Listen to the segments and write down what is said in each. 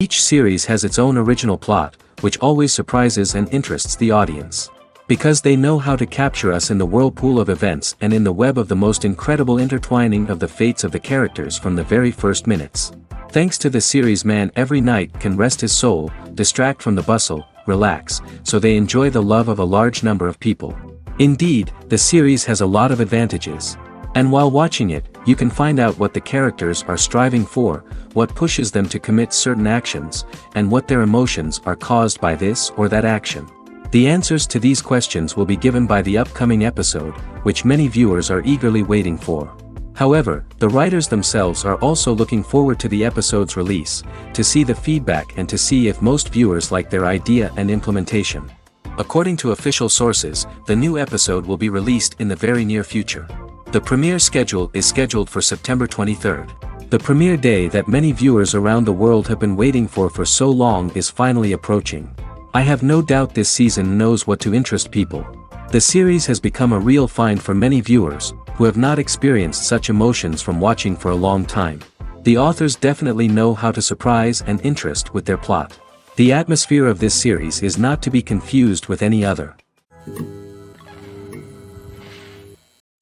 Each series has its own original plot, which always surprises and interests the audience. Because they know how to capture us in the whirlpool of events and in the web of the most incredible intertwining of the fates of the characters from the very first minutes. Thanks to the series, man every night can rest his soul, distract from the bustle, relax, so they enjoy the love of a large number of people. Indeed, the series has a lot of advantages. And while watching it, you can find out what the characters are striving for, what pushes them to commit certain actions, and what their emotions are caused by this or that action. The answers to these questions will be given by the upcoming episode, which many viewers are eagerly waiting for. However, the writers themselves are also looking forward to the episode's release, to see the feedback and to see if most viewers like their idea and implementation. According to official sources, the new episode will be released in the very near future. The premiere schedule is scheduled for September 23rd. The premiere day that many viewers around the world have been waiting for so long is finally approaching. I have no doubt this season knows what to interest people. The series has become a real find for many viewers, who have not experienced such emotions from watching for a long time. The authors definitely know how to surprise and interest with their plot. The atmosphere of this series is not to be confused with any other.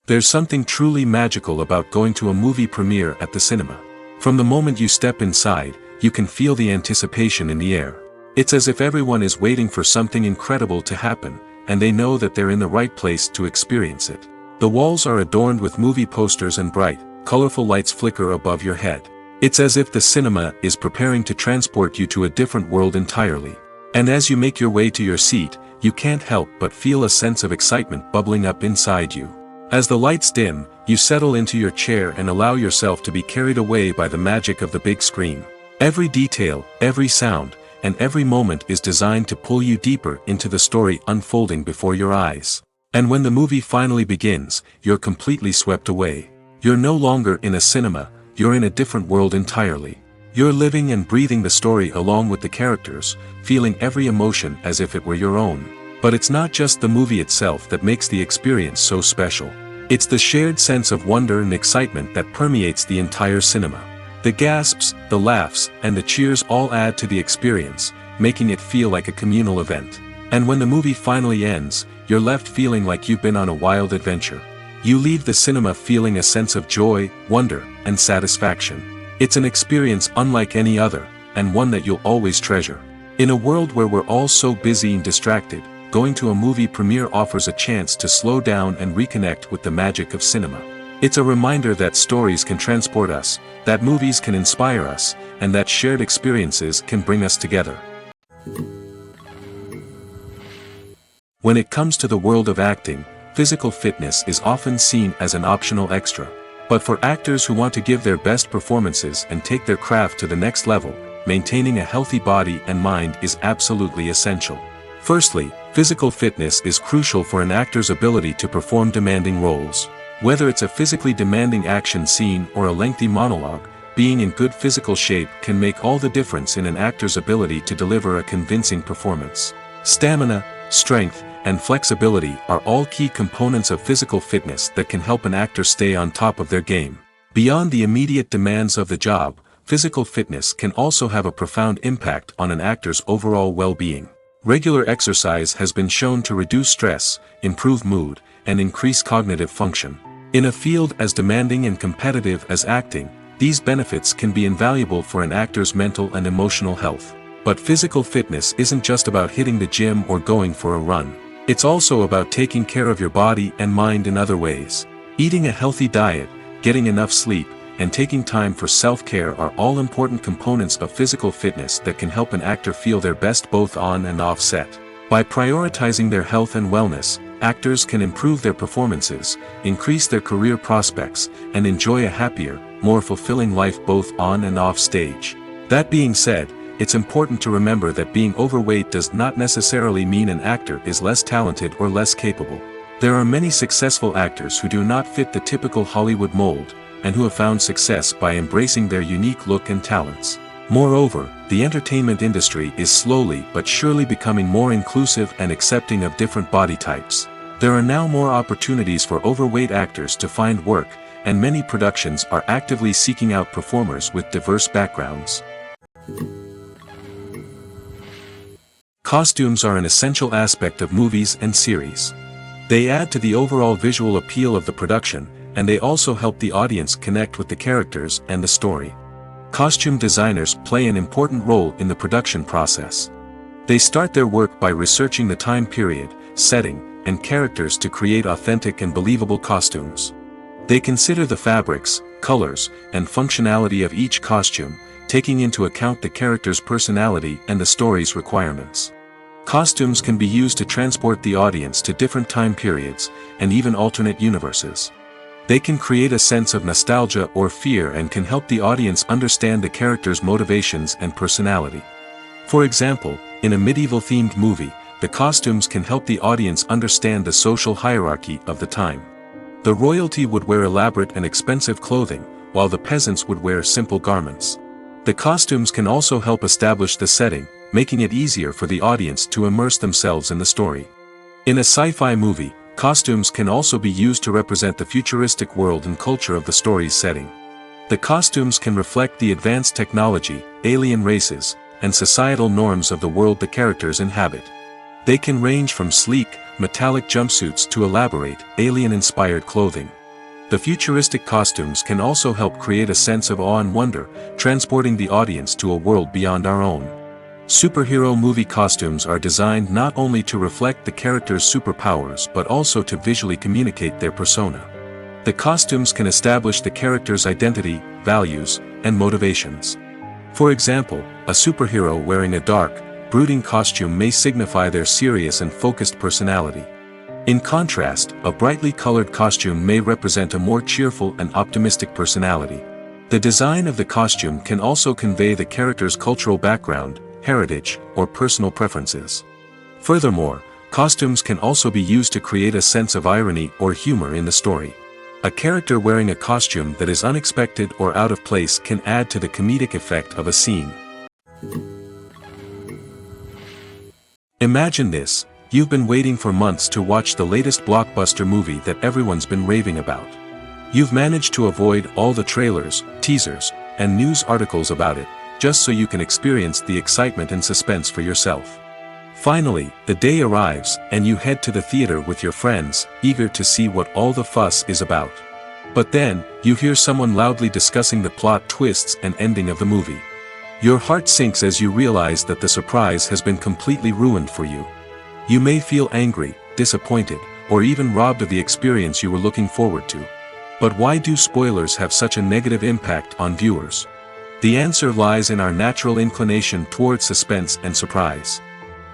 There's something truly magical about going to a movie premiere at the cinema. From the moment you step inside, you can feel the anticipation in the air. It's as if everyone is waiting for something incredible to happen, and they know that they're in the right place to experience it. The walls are adorned with movie posters and bright, colorful lights flicker above your head. It's as if the cinema is preparing to transport you to a different world entirely. And as you make your way to your seat, you can't help but feel a sense of excitement bubbling up inside you. As the lights dim, you settle into your chair and allow yourself to be carried away by the magic of the big screen. Every detail, every sound, and every moment is designed to pull you deeper into the story unfolding before your eyes. And when the movie finally begins, you're completely swept away. You're no longer in a cinema, you're in a different world entirely. You're living and breathing the story along with the characters, feeling every emotion as if it were your own. But it's not just the movie itself that makes the experience so special. It's the shared sense of wonder and excitement that permeates the entire cinema. The gasps, the laughs, and the cheers all add to the experience, making it feel like a communal event. And when the movie finally ends, you're left feeling like you've been on a wild adventure. You leave the cinema feeling a sense of joy, wonder, and satisfaction. It's an experience unlike any other, and one that you'll always treasure. In a world where we're all so busy and distracted, going to a movie premiere offers a chance to slow down and reconnect with the magic of cinema. It's a reminder that stories can transport us, that movies can inspire us, and that shared experiences can bring us together. When it comes to the world of acting, physical fitness is often seen as an optional extra. But for actors who want to give their best performances and take their craft to the next level, maintaining a healthy body and mind is absolutely essential. Firstly, physical fitness is crucial for an actor's ability to perform demanding roles. Whether it's a physically demanding action scene or a lengthy monologue, being in good physical shape can make all the difference in an actor's ability to deliver a convincing performance. Stamina, strength, and flexibility are all key components of physical fitness that can help an actor stay on top of their game. Beyond the immediate demands of the job, physical fitness can also have a profound impact on an actor's overall well-being. Regular exercise has been shown to reduce stress, improve mood, and increase cognitive function. In a field as demanding and competitive as acting, these benefits can be invaluable for an actor's mental and emotional health. But physical fitness isn't just about hitting the gym or going for a run. It's also about taking care of your body and mind in other ways. Eating a healthy diet, getting enough sleep, and taking time for self-care are all important components of physical fitness that can help an actor feel their best both on and off set. By prioritizing their health and wellness, actors can improve their performances, increase their career prospects, and enjoy a happier, more fulfilling life both on and off stage. That being said, it's important to remember that being overweight does not necessarily mean an actor is less talented or less capable. There are many successful actors who do not fit the typical Hollywood mold, and who have found success by embracing their unique look and talents. Moreover, the entertainment industry is slowly but surely becoming more inclusive and accepting of different body types. There are now more opportunities for overweight actors to find work, and many productions are actively seeking out performers with diverse backgrounds. Costumes are an essential aspect of movies and series. They add to the overall visual appeal of the production, and they also help the audience connect with the characters and the story. Costume designers play an important role in the production process. They start their work by researching the time period, setting, and characters to create authentic and believable costumes. They consider the fabrics, colors, and functionality of each costume, taking into account the character's personality and the story's requirements. Costumes can be used to transport the audience to different time periods, and even alternate universes. They can create a sense of nostalgia or fear and can help the audience understand the character's motivations and personality. For example, in a medieval-themed movie, the costumes can help the audience understand the social hierarchy of the time. The royalty would wear elaborate and expensive clothing, while the peasants would wear simple garments. The costumes can also help establish the setting, making it easier for the audience to immerse themselves in the story. In a sci-fi movie, costumes can also be used to represent the futuristic world and culture of the story's setting. The costumes can reflect the advanced technology, alien races, and societal norms of the world the characters inhabit. They can range from sleek, metallic jumpsuits to elaborate, alien-inspired clothing. The futuristic costumes can also help create a sense of awe and wonder, transporting the audience to a world beyond our own. Superhero movie costumes are designed not only to reflect the character's superpowers but also to visually communicate their persona. The costumes can establish the character's identity, values, and motivations. For example, a superhero wearing a dark, brooding costume may signify their serious and focused personality. In contrast, a brightly colored costume may represent a more cheerful and optimistic personality. The design of the costume can also convey the character's cultural background, heritage, or personal preferences. Furthermore, costumes can also be used to create a sense of irony or humor in the story. A character wearing a costume that is unexpected or out of place can add to the comedic effect of a scene. Imagine this: you've been waiting for months to watch the latest blockbuster movie that everyone's been raving about. You've managed to avoid all the trailers, teasers, and news articles about it, just so you can experience the excitement and suspense for yourself. Finally, the day arrives, and you head to the theater with your friends, eager to see what all the fuss is about. But then, you hear someone loudly discussing the plot twists and ending of the movie. Your heart sinks as you realize that the surprise has been completely ruined for you. You may feel angry, disappointed, or even robbed of the experience you were looking forward to. But why do spoilers have such a negative impact on viewers? The answer lies in our natural inclination towards suspense and surprise.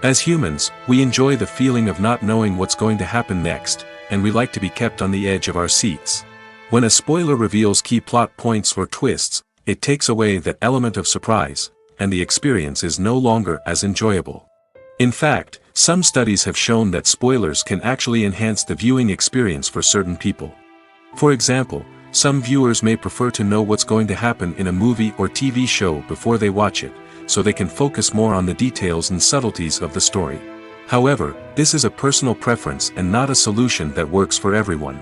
As humans, we enjoy the feeling of not knowing what's going to happen next, and we like to be kept on the edge of our seats. When a spoiler reveals key plot points or twists, it takes away that element of surprise, and the experience is no longer as enjoyable. In fact, some studies have shown that spoilers can actually enhance the viewing experience for certain people. For example, some viewers may prefer to know what's going to happen in a movie or TV show before they watch it, so they can focus more on the details and subtleties of the story. However, this is a personal preference and not a solution that works for everyone.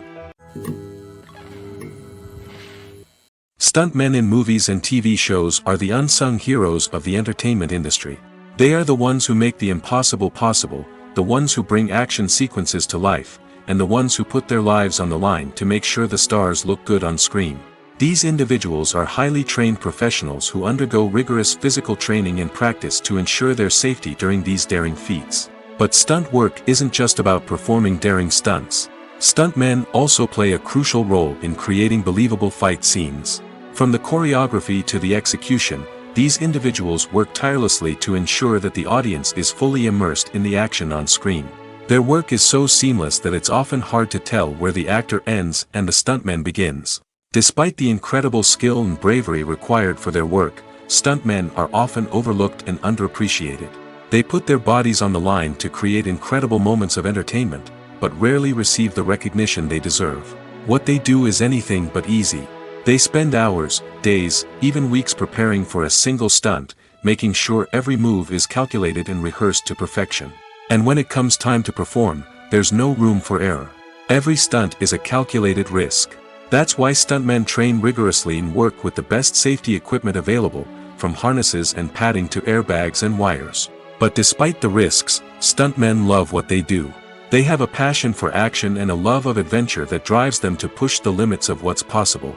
Stuntmen in movies and TV shows are the unsung heroes of the entertainment industry. They are the ones who make the impossible possible, the ones who bring action sequences to life, and the ones who put their lives on the line to make sure the stars look good on screen. These individuals are highly trained professionals who undergo rigorous physical training and practice to ensure their safety during these daring feats. But stunt work isn't just about performing daring stunts. Stuntmen also play a crucial role in creating believable fight scenes. From the choreography to the execution, these individuals work tirelessly to ensure that the audience is fully immersed in the action on screen. Their work is so seamless that it's often hard to tell where the actor ends and the stuntman begins. Despite the incredible skill and bravery required for their work, stuntmen are often overlooked and underappreciated. They put their bodies on the line to create incredible moments of entertainment, but rarely receive the recognition they deserve. What they do is anything but easy. They spend hours, days, even weeks preparing for a single stunt, making sure every move is calculated and rehearsed to perfection. And when it comes time to perform, there's no room for error. Every stunt is a calculated risk. That's why stuntmen train rigorously and work with the best safety equipment available, from harnesses and padding to airbags and wires. But despite the risks, stuntmen love what they do. They have a passion for action and a love of adventure that drives them to push the limits of what's possible.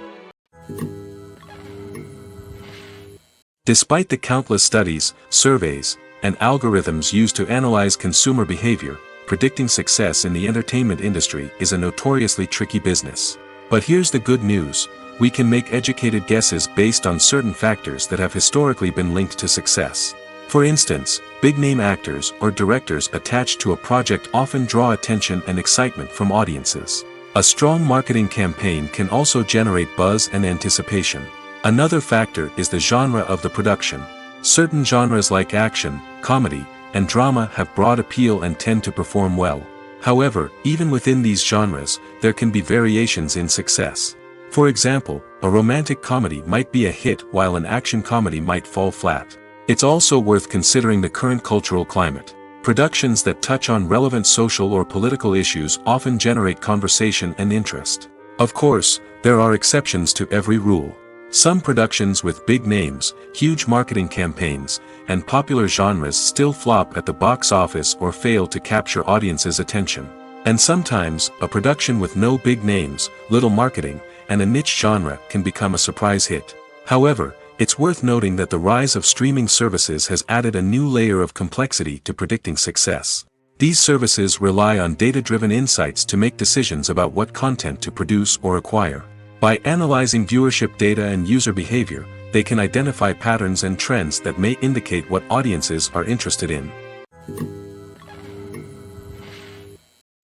Despite the countless studies, surveys, and algorithms used to analyze consumer behavior, predicting success in the entertainment industry is a notoriously tricky business. But here's the good news: we can make educated guesses based on certain factors that have historically been linked to success. For instance, big-name actors or directors attached to a project often draw attention and excitement from audiences. A strong marketing campaign can also generate buzz and anticipation. Another factor is the genre of the production. Certain genres like action, comedy, and drama have broad appeal and tend to perform well. However, even within these genres, there can be variations in success. For example, a romantic comedy might be a hit while an action comedy might fall flat. It's also worth considering the current cultural climate. Productions that touch on relevant social or political issues often generate conversation and interest. Of course, there are exceptions to every rule. Some productions with big names, huge marketing campaigns, and popular genres still flop at the box office or fail to capture audiences' attention. And sometimes, a production with no big names, little marketing, and a niche genre can become a surprise hit. However, it's worth noting that the rise of streaming services has added a new layer of complexity to predicting success. These services rely on data-driven insights to make decisions about what content to produce or acquire. By analyzing viewership data and user behavior, they can identify patterns and trends that may indicate what audiences are interested in.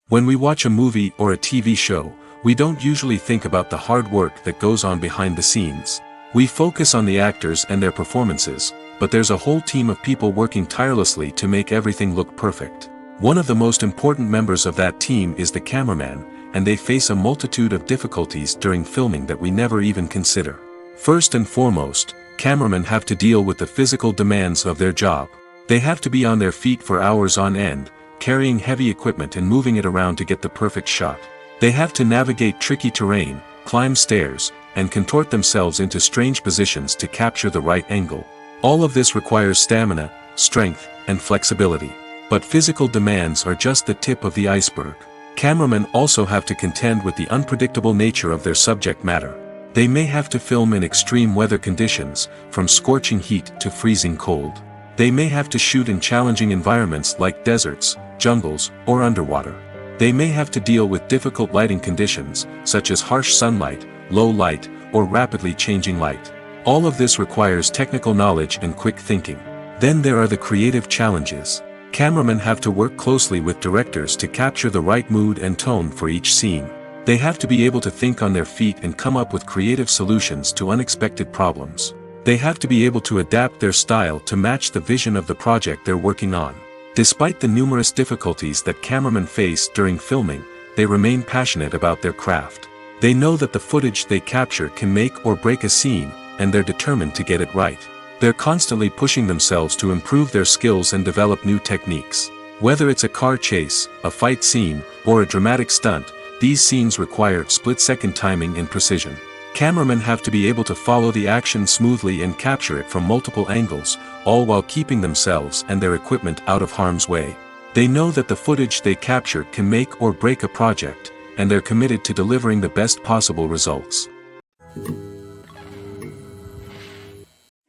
When we watch a movie or a TV show, we don't usually think about the hard work that goes on behind the scenes. We focus on the actors and their performances, but there's a whole team of people working tirelessly to make everything look perfect. One of the most important members of that team is the cameraman, and they face a multitude of difficulties during filming that we never even consider. First and foremost, cameramen have to deal with the physical demands of their job. They have to be on their feet for hours on end, carrying heavy equipment and moving it around to get the perfect shot. They have to navigate tricky terrain, climb stairs, and contort themselves into strange positions to capture the right angle. All of this requires stamina, strength, and flexibility. But physical demands are just the tip of the iceberg. Cameramen also have to contend with the unpredictable nature of their subject matter. They may have to film in extreme weather conditions, from scorching heat to freezing cold. They may have to shoot in challenging environments like deserts, jungles, or underwater. They may have to deal with difficult lighting conditions, such as harsh sunlight, low light, or rapidly changing light. All of this requires technical knowledge and quick thinking. Then there are the creative challenges. Cameramen have to work closely with directors to capture the right mood and tone for each scene. They have to be able to think on their feet and come up with creative solutions to unexpected problems. They have to be able to adapt their style to match the vision of the project they're working on. Despite the numerous difficulties that cameramen face during filming, they remain passionate about their craft. They know that the footage they capture can make or break a scene, and they're determined to get it right. They're constantly pushing themselves to improve their skills and develop new techniques. Whether it's a car chase, a fight scene, or a dramatic stunt, these scenes require split-second timing and precision. Cameramen have to be able to follow the action smoothly and capture it from multiple angles, all while keeping themselves and their equipment out of harm's way. They know that the footage they capture can make or break a project, and they're committed to delivering the best possible results.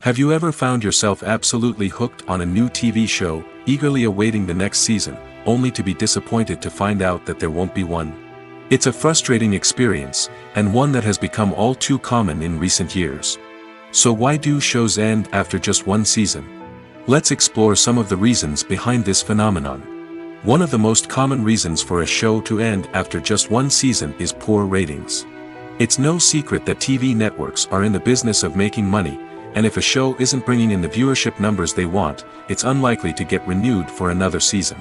Have you ever found yourself absolutely hooked on a new TV show, eagerly awaiting the next season, only to be disappointed to find out that there won't be one? It's a frustrating experience, and one that has become all too common in recent years. So why do shows end after just one season? Let's explore some of the reasons behind this phenomenon. One of the most common reasons for a show to end after just one season is poor ratings. It's no secret that TV networks are in the business of making money, and if a show isn't bringing in the viewership numbers they want, it's unlikely to get renewed for another season.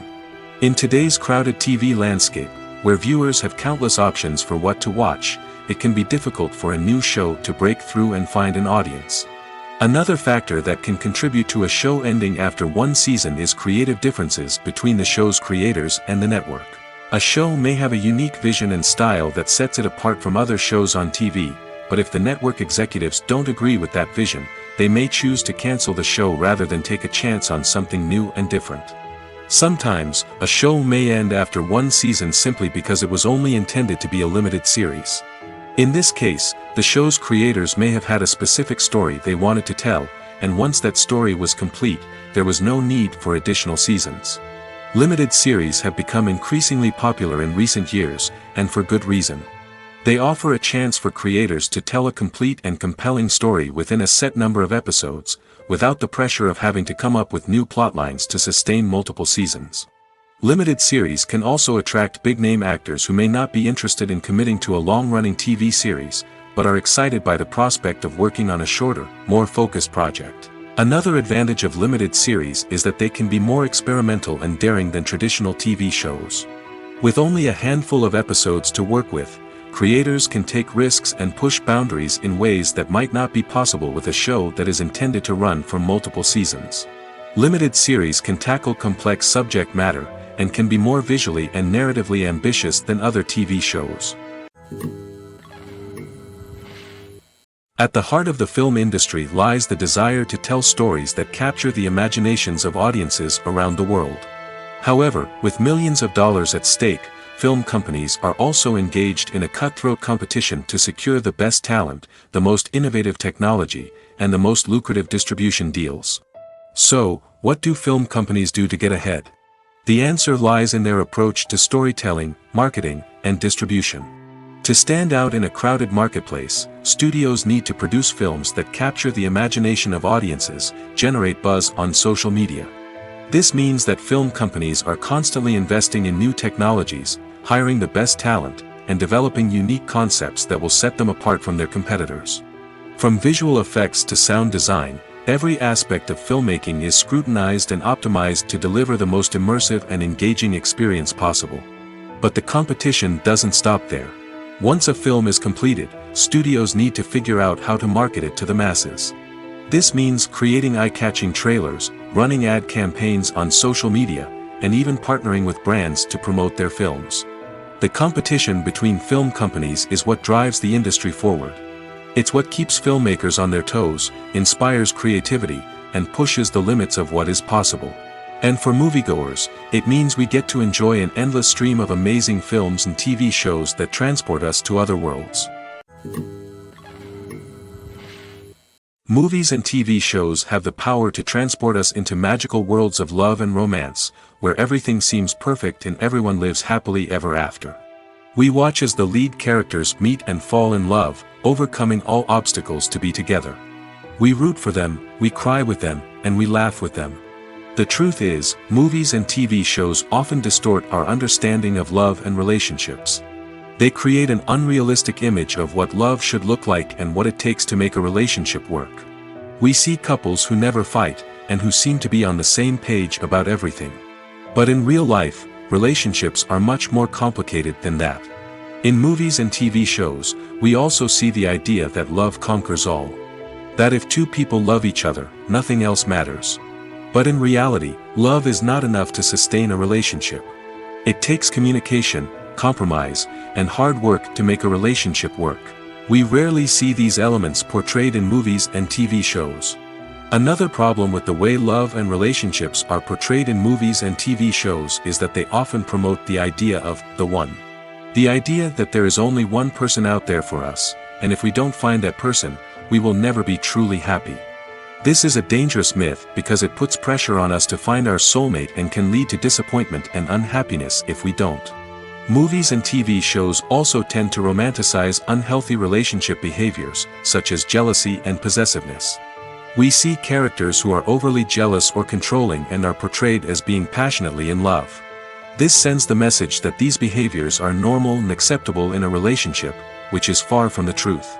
In today's crowded TV landscape, where viewers have countless options for what to watch, it can be difficult for a new show to break through and find an audience. Another factor that can contribute to a show ending after one season is creative differences between the show's creators and the network. A show may have a unique vision and style that sets it apart from other shows on TV, but if the network executives don't agree with that vision, they may choose to cancel the show rather than take a chance on something new and different. Sometimes, a show may end after one season simply because it was only intended to be a limited series. In this case, the show's creators may have had a specific story they wanted to tell, and once that story was complete, there was no need for additional seasons. Limited series have become increasingly popular in recent years, and for good reason. They offer a chance for creators to tell a complete and compelling story within a set number of episodes, without the pressure of having to come up with new plotlines to sustain multiple seasons. Limited series can also attract big-name actors who may not be interested in committing to a long-running TV series, but are excited by the prospect of working on a shorter, more focused project. Another advantage of limited series is that they can be more experimental and daring than traditional TV shows. With only a handful of episodes to work with, creators can take risks and push boundaries in ways that might not be possible with a show that is intended to run for multiple seasons. Limited series can tackle complex subject matter, and can be more visually and narratively ambitious than other TV shows. At the heart of the film industry lies the desire to tell stories that capture the imaginations of audiences around the world. However, with millions of dollars at stake, film companies are also engaged in a cutthroat competition to secure the best talent, the most innovative technology, and the most lucrative distribution deals. So, what do film companies do to get ahead? The answer lies in their approach to storytelling, marketing, and distribution. To stand out in a crowded marketplace, studios need to produce films that capture the imagination of audiences, generate buzz on social media. This means that film companies are constantly investing in new technologies, hiring the best talent, and developing unique concepts that will set them apart from their competitors. From visual effects to sound design, every aspect of filmmaking is scrutinized and optimized to deliver the most immersive and engaging experience possible. But the competition doesn't stop there. Once a film is completed, studios need to figure out how to market it to the masses. This means creating eye-catching trailers, running ad campaigns on social media, and even partnering with brands to promote their films. The competition between film companies is what drives the industry forward. It's what keeps filmmakers on their toes, inspires creativity, and pushes the limits of what is possible. And for moviegoers, it means we get to enjoy an endless stream of amazing films and TV shows that transport us to other worlds. Movies and TV shows have the power to transport us into magical worlds of love and romance, where everything seems perfect and everyone lives happily ever after. We watch as the lead characters meet and fall in love, overcoming all obstacles to be together. We root for them, we cry with them, and we laugh with them. The truth is, movies and TV shows often distort our understanding of love and relationships. They create an unrealistic image of what love should look like and what it takes to make a relationship work. We see couples who never fight, and who seem to be on the same page about everything. But in real life, relationships are much more complicated than that. In movies and TV shows, we also see the idea that love conquers all. That if two people love each other, nothing else matters. But in reality, love is not enough to sustain a relationship. It takes communication, compromise, and hard work to make a relationship work. We rarely see these elements portrayed in movies and TV shows. Another problem with the way love and relationships are portrayed in movies and TV shows is that they often promote the idea of the one. The idea that there is only one person out there for us, and if we don't find that person, we will never be truly happy. This is a dangerous myth because it puts pressure on us to find our soulmate and can lead to disappointment and unhappiness if we don't. Movies and TV shows also tend to romanticize unhealthy relationship behaviors, such as jealousy and possessiveness. We see characters who are overly jealous or controlling and are portrayed as being passionately in love. This sends the message that these behaviors are normal and acceptable in a relationship, which is far from the truth.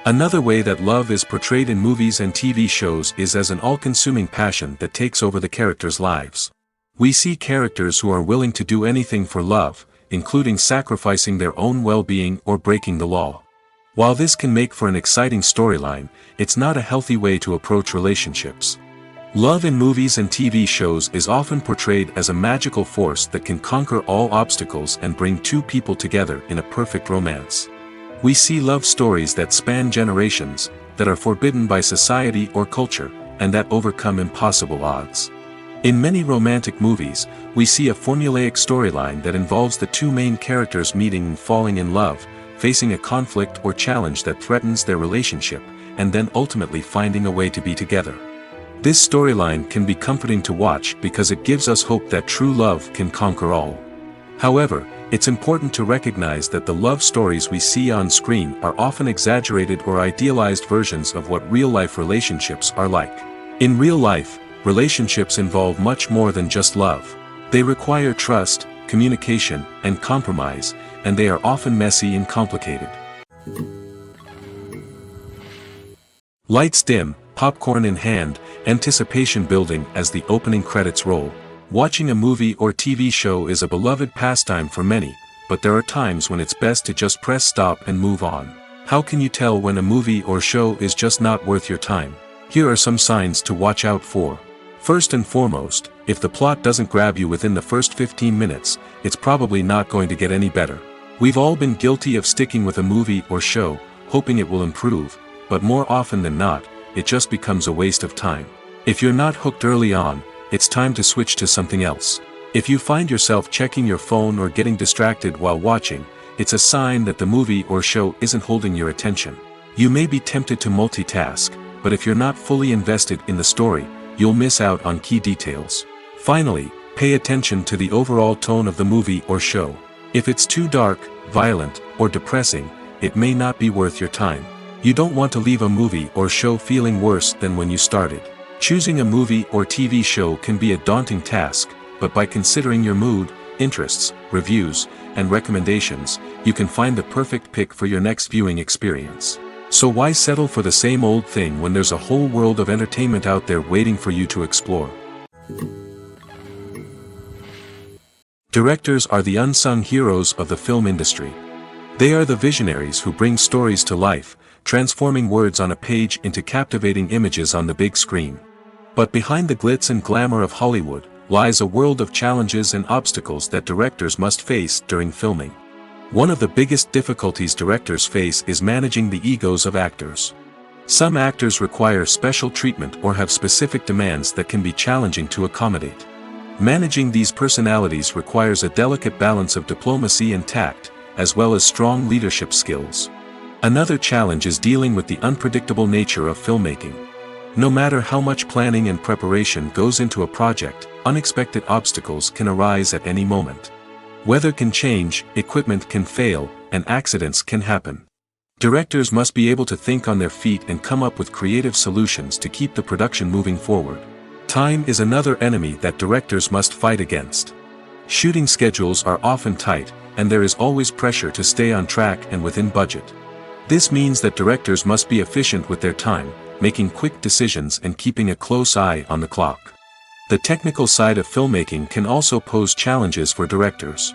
Another way that love is portrayed in movies and TV shows is as an all-consuming passion that takes over the characters' lives. We see characters who are willing to do anything for love, including sacrificing their own well-being or breaking the law. While this can make for an exciting storyline, it's not a healthy way to approach relationships. Love in movies and TV shows is often portrayed as a magical force that can conquer all obstacles and bring two people together in a perfect romance. We see love stories that span generations, that are forbidden by society or culture, and that overcome impossible odds. In many romantic movies, we see a formulaic storyline that involves the two main characters meeting and falling in love, facing a conflict or challenge that threatens their relationship, and then ultimately finding a way to be together. This storyline can be comforting to watch because it gives us hope that true love can conquer all. However, it's important to recognize that the love stories we see on screen are often exaggerated or idealized versions of what real-life relationships are like. In real life, relationships involve much more than just love. They require trust, communication, and compromise, and they are often messy and complicated. Lights dim, popcorn in hand, anticipation building as the opening credits roll. Watching a movie or TV show is a beloved pastime for many, but there are times when it's best to just press stop and move on. How can you tell when a movie or show is just not worth your time? Here are some signs to watch out for. First and foremost, if the plot doesn't grab you within the first 15 minutes, it's probably not going to get any better. We've all been guilty of sticking with a movie or show, hoping it will improve, but more often than not, it just becomes a waste of time. If you're not hooked early on, it's time to switch to something else. If you find yourself checking your phone or getting distracted while watching, it's a sign that the movie or show isn't holding your attention. You may be tempted to multitask, but if you're not fully invested in the story, you'll miss out on key details. Finally, pay attention to the overall tone of the movie or show. If it's too dark, violent, or depressing, it may not be worth your time. You don't want to leave a movie or show feeling worse than when you started. Choosing a movie or TV show can be a daunting task, but by considering your mood, interests, reviews, and recommendations, you can find the perfect pick for your next viewing experience. So why settle for the same old thing when there's a whole world of entertainment out there waiting for you to explore? Directors are the unsung heroes of the film industry. They are the visionaries who bring stories to life, transforming words on a page into captivating images on the big screen. But behind the glitz and glamour of Hollywood, lies a world of challenges and obstacles that directors must face during filming. One of the biggest difficulties directors face is managing the egos of actors. Some actors require special treatment or have specific demands that can be challenging to accommodate. Managing these personalities requires a delicate balance of diplomacy and tact, as well as strong leadership skills. Another challenge is dealing with the unpredictable nature of filmmaking. No matter how much planning and preparation goes into a project, unexpected obstacles can arise at any moment. Weather can change, equipment can fail, and accidents can happen. Directors must be able to think on their feet and come up with creative solutions to keep the production moving forward. Time is another enemy that directors must fight against. Shooting schedules are often tight, and there is always pressure to stay on track and within budget. This means that directors must be efficient with their time, making quick decisions and keeping a close eye on the clock. The technical side of filmmaking can also pose challenges for directors.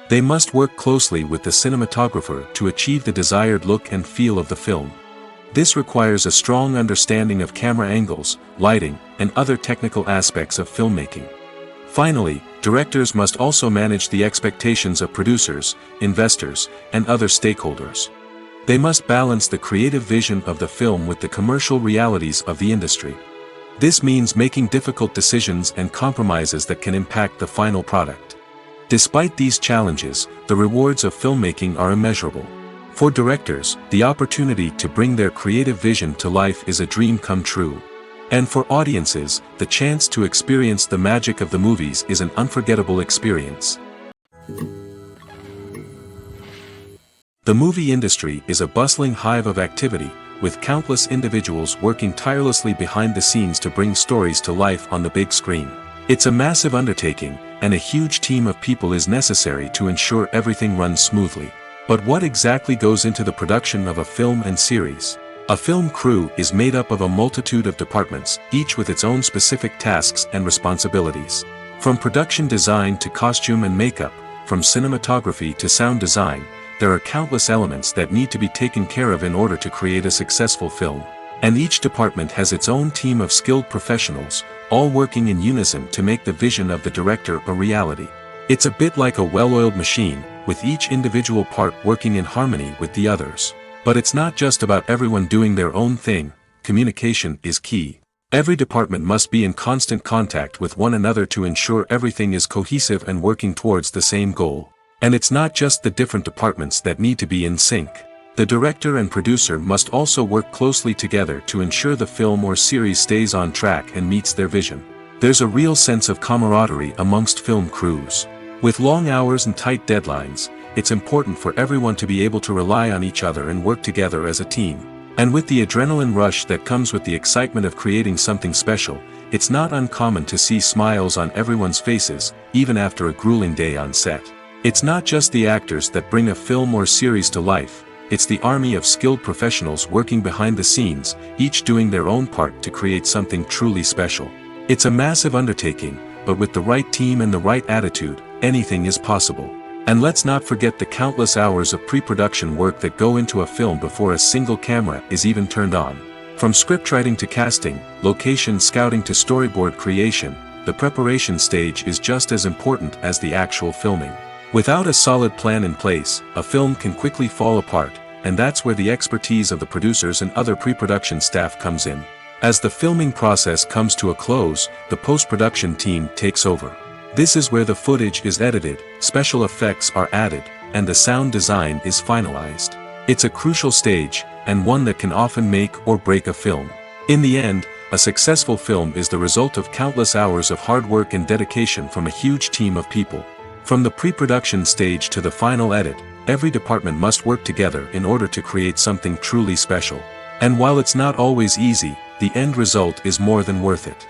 They must work closely with the cinematographer to achieve the desired look and feel of the film. This requires a strong understanding of camera angles, lighting, and other technical aspects of filmmaking. Finally, directors must also manage the expectations of producers, investors, and other stakeholders. They must balance the creative vision of the film with the commercial realities of the industry. This means making difficult decisions and compromises that can impact the final product. Despite these challenges, the rewards of filmmaking are immeasurable. For directors, the opportunity to bring their creative vision to life is a dream come true. And for audiences, the chance to experience the magic of the movies is an unforgettable experience. The movie industry is a bustling hive of activity, with countless individuals working tirelessly behind the scenes to bring stories to life on the big screen. It's a massive undertaking, and a huge team of people is necessary to ensure everything runs smoothly. But what exactly goes into the production of a film and series? A film crew is made up of a multitude of departments, each with its own specific tasks and responsibilities. From production design to costume and makeup, from cinematography to sound design, there are countless elements that need to be taken care of in order to create a successful film. And each department has its own team of skilled professionals, all working in unison to make the vision of the director a reality. It's a bit like a well-oiled machine, with each individual part working in harmony with the others. But it's not just about everyone doing their own thing, communication is key. Every department must be in constant contact with one another to ensure everything is cohesive and working towards the same goal. And it's not just the different departments that need to be in sync. The director and producer must also work closely together to ensure the film or series stays on track and meets their vision. There's a real sense of camaraderie amongst film crews. With long hours and tight deadlines, it's important for everyone to be able to rely on each other and work together as a team. And with the adrenaline rush that comes with the excitement of creating something special, it's not uncommon to see smiles on everyone's faces, even after a grueling day on set. It's not just the actors that bring a film or series to life, it's the army of skilled professionals working behind the scenes, each doing their own part to create something truly special. It's a massive undertaking, but with the right team and the right attitude, anything is possible. And let's not forget the countless hours of pre-production work that go into a film before a single camera is even turned on. From scriptwriting to casting, location scouting to storyboard creation, the preparation stage is just as important as the actual filming. Without a solid plan in place, a film can quickly fall apart, and that's where the expertise of the producers and other pre-production staff comes in. As the filming process comes to a close, the post-production team takes over. This is where the footage is edited, special effects are added, and the sound design is finalized. It's a crucial stage, and one that can often make or break a film. In the end, a successful film is the result of countless hours of hard work and dedication from a huge team of people. From the pre-production stage to the final edit, every department must work together in order to create something truly special. And while it's not always easy, the end result is more than worth it.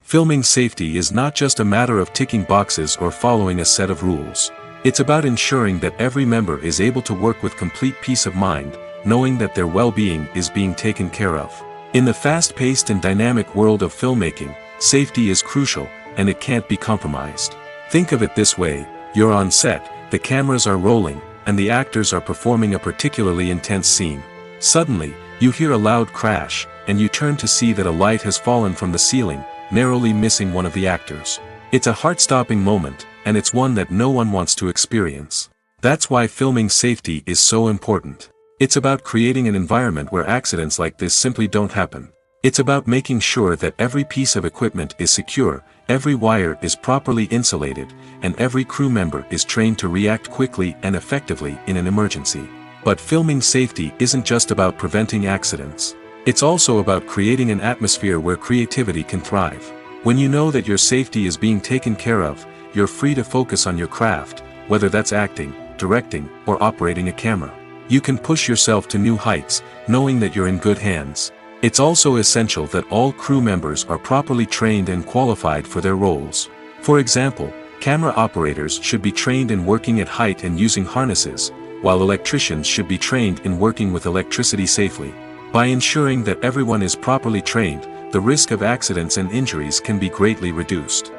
Filming safety is not just a matter of ticking boxes or following a set of rules. It's about ensuring that every member is able to work with complete peace of mind, knowing that their well-being is being taken care of. In the fast-paced and dynamic world of filmmaking, safety is crucial, and it can't be compromised. Think of it this way, you're on set, the cameras are rolling, and the actors are performing a particularly intense scene. Suddenly, you hear a loud crash, and you turn to see that a light has fallen from the ceiling, narrowly missing one of the actors. It's a heart-stopping moment, and it's one that no one wants to experience. That's why filming safety is so important. It's about creating an environment where accidents like this simply don't happen. It's about making sure that every piece of equipment is secure, every wire is properly insulated, and every crew member is trained to react quickly and effectively in an emergency. But filming safety isn't just about preventing accidents. It's also about creating an atmosphere where creativity can thrive. When you know that your safety is being taken care of, you're free to focus on your craft, whether that's acting, directing, or operating a camera. You can push yourself to new heights, knowing that you're in good hands. It's also essential that all crew members are properly trained and qualified for their roles. For example, camera operators should be trained in working at height and using harnesses, while electricians should be trained in working with electricity safely. By ensuring that everyone is properly trained, the risk of accidents and injuries can be greatly reduced.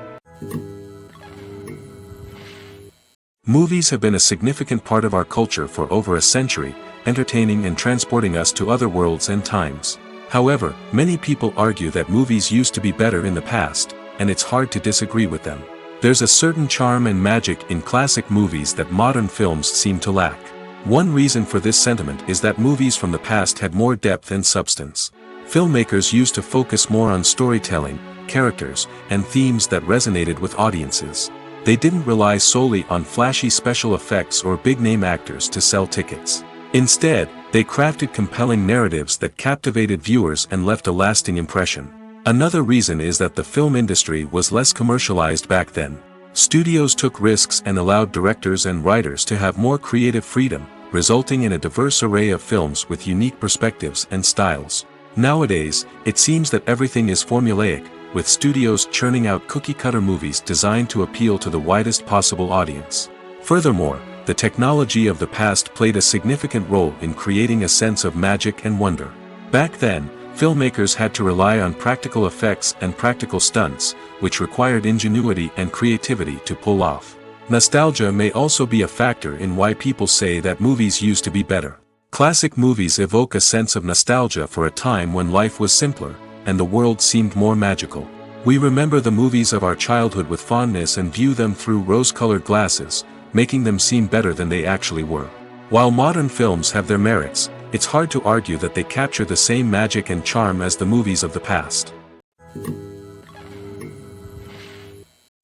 Movies have been a significant part of our culture for over a century, entertaining and transporting us to other worlds and times. However, many people argue that movies used to be better in the past, and it's hard to disagree with them. There's a certain charm and magic in classic movies that modern films seem to lack. One reason for this sentiment is that movies from the past had more depth and substance. Filmmakers used to focus more on storytelling, characters, and themes that resonated with audiences. They didn't rely solely on flashy special effects or big-name actors to sell tickets. Instead, they crafted compelling narratives that captivated viewers and left a lasting impression. Another reason is that the film industry was less commercialized back then. Studios took risks and allowed directors and writers to have more creative freedom, resulting in a diverse array of films with unique perspectives and styles. Nowadays, it seems that everything is formulaic, with studios churning out cookie-cutter movies designed to appeal to the widest possible audience. Furthermore, the technology of the past played a significant role in creating a sense of magic and wonder. Back then, filmmakers had to rely on practical effects and practical stunts, which required ingenuity and creativity to pull off. Nostalgia may also be a factor in why people say that movies used to be better. Classic movies evoke a sense of nostalgia for a time when life was simpler, and the world seemed more magical. We remember the movies of our childhood with fondness and view them through rose-colored glasses, making them seem better than they actually were. While modern films have their merits, it's hard to argue that they capture the same magic and charm as the movies of the past.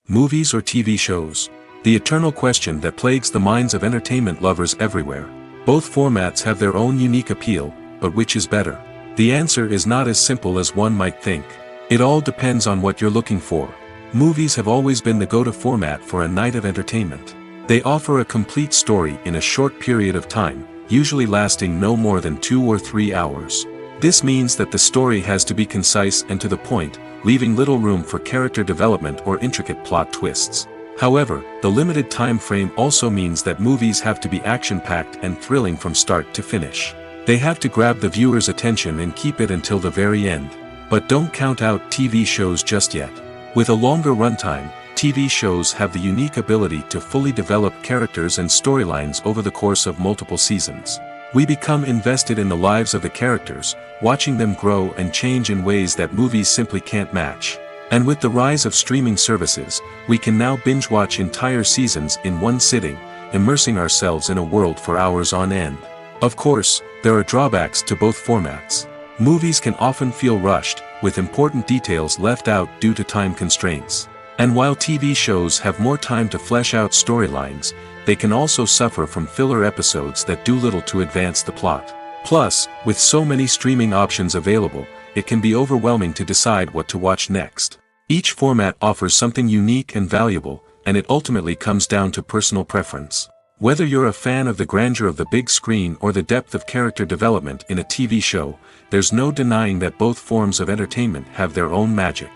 Movies or TV shows? The eternal question that plagues the minds of entertainment lovers everywhere. Both formats have their own unique appeal, but which is better? The answer is not as simple as one might think. It all depends on what you're looking for. Movies have always been the go-to format for a night of entertainment. They offer a complete story in a short period of time, usually lasting no more than 2 or 3 hours. This means that the story has to be concise and to the point, leaving little room for character development or intricate plot twists. However, the limited time frame also means that movies have to be action-packed and thrilling from start to finish. They have to grab the viewer's attention and keep it until the very end. But don't count out TV shows just yet. With a longer runtime, TV shows have the unique ability to fully develop characters and storylines over the course of multiple seasons. We become invested in the lives of the characters, watching them grow and change in ways that movies simply can't match. And with the rise of streaming services, we can now binge-watch entire seasons in one sitting, immersing ourselves in a world for hours on end. Of course, there are drawbacks to both formats. Movies can often feel rushed, with important details left out due to time constraints. And while TV shows have more time to flesh out storylines, they can also suffer from filler episodes that do little to advance the plot. Plus, with so many streaming options available, it can be overwhelming to decide what to watch next. Each format offers something unique and valuable, and it ultimately comes down to personal preference. Whether you're a fan of the grandeur of the big screen or the depth of character development in a TV show, there's no denying that both forms of entertainment have their own magic.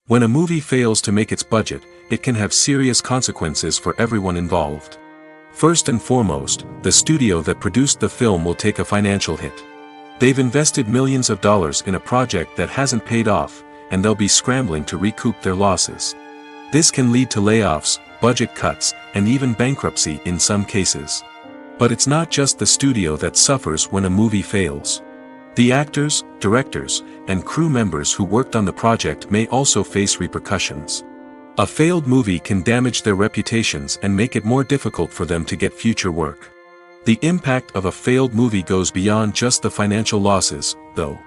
When a movie fails to make its budget, it can have serious consequences for everyone involved. First and foremost, the studio that produced the film will take a financial hit. They've invested millions of dollars in a project that hasn't paid off, and they'll be scrambling to recoup their losses. This can lead to layoffs, budget cuts, and even bankruptcy in some cases. But it's not just the studio that suffers when a movie fails. The actors, directors, and crew members who worked on the project may also face repercussions. A failed movie can damage their reputations and make it more difficult for them to get future work. The impact of a failed movie goes beyond just the financial losses, though.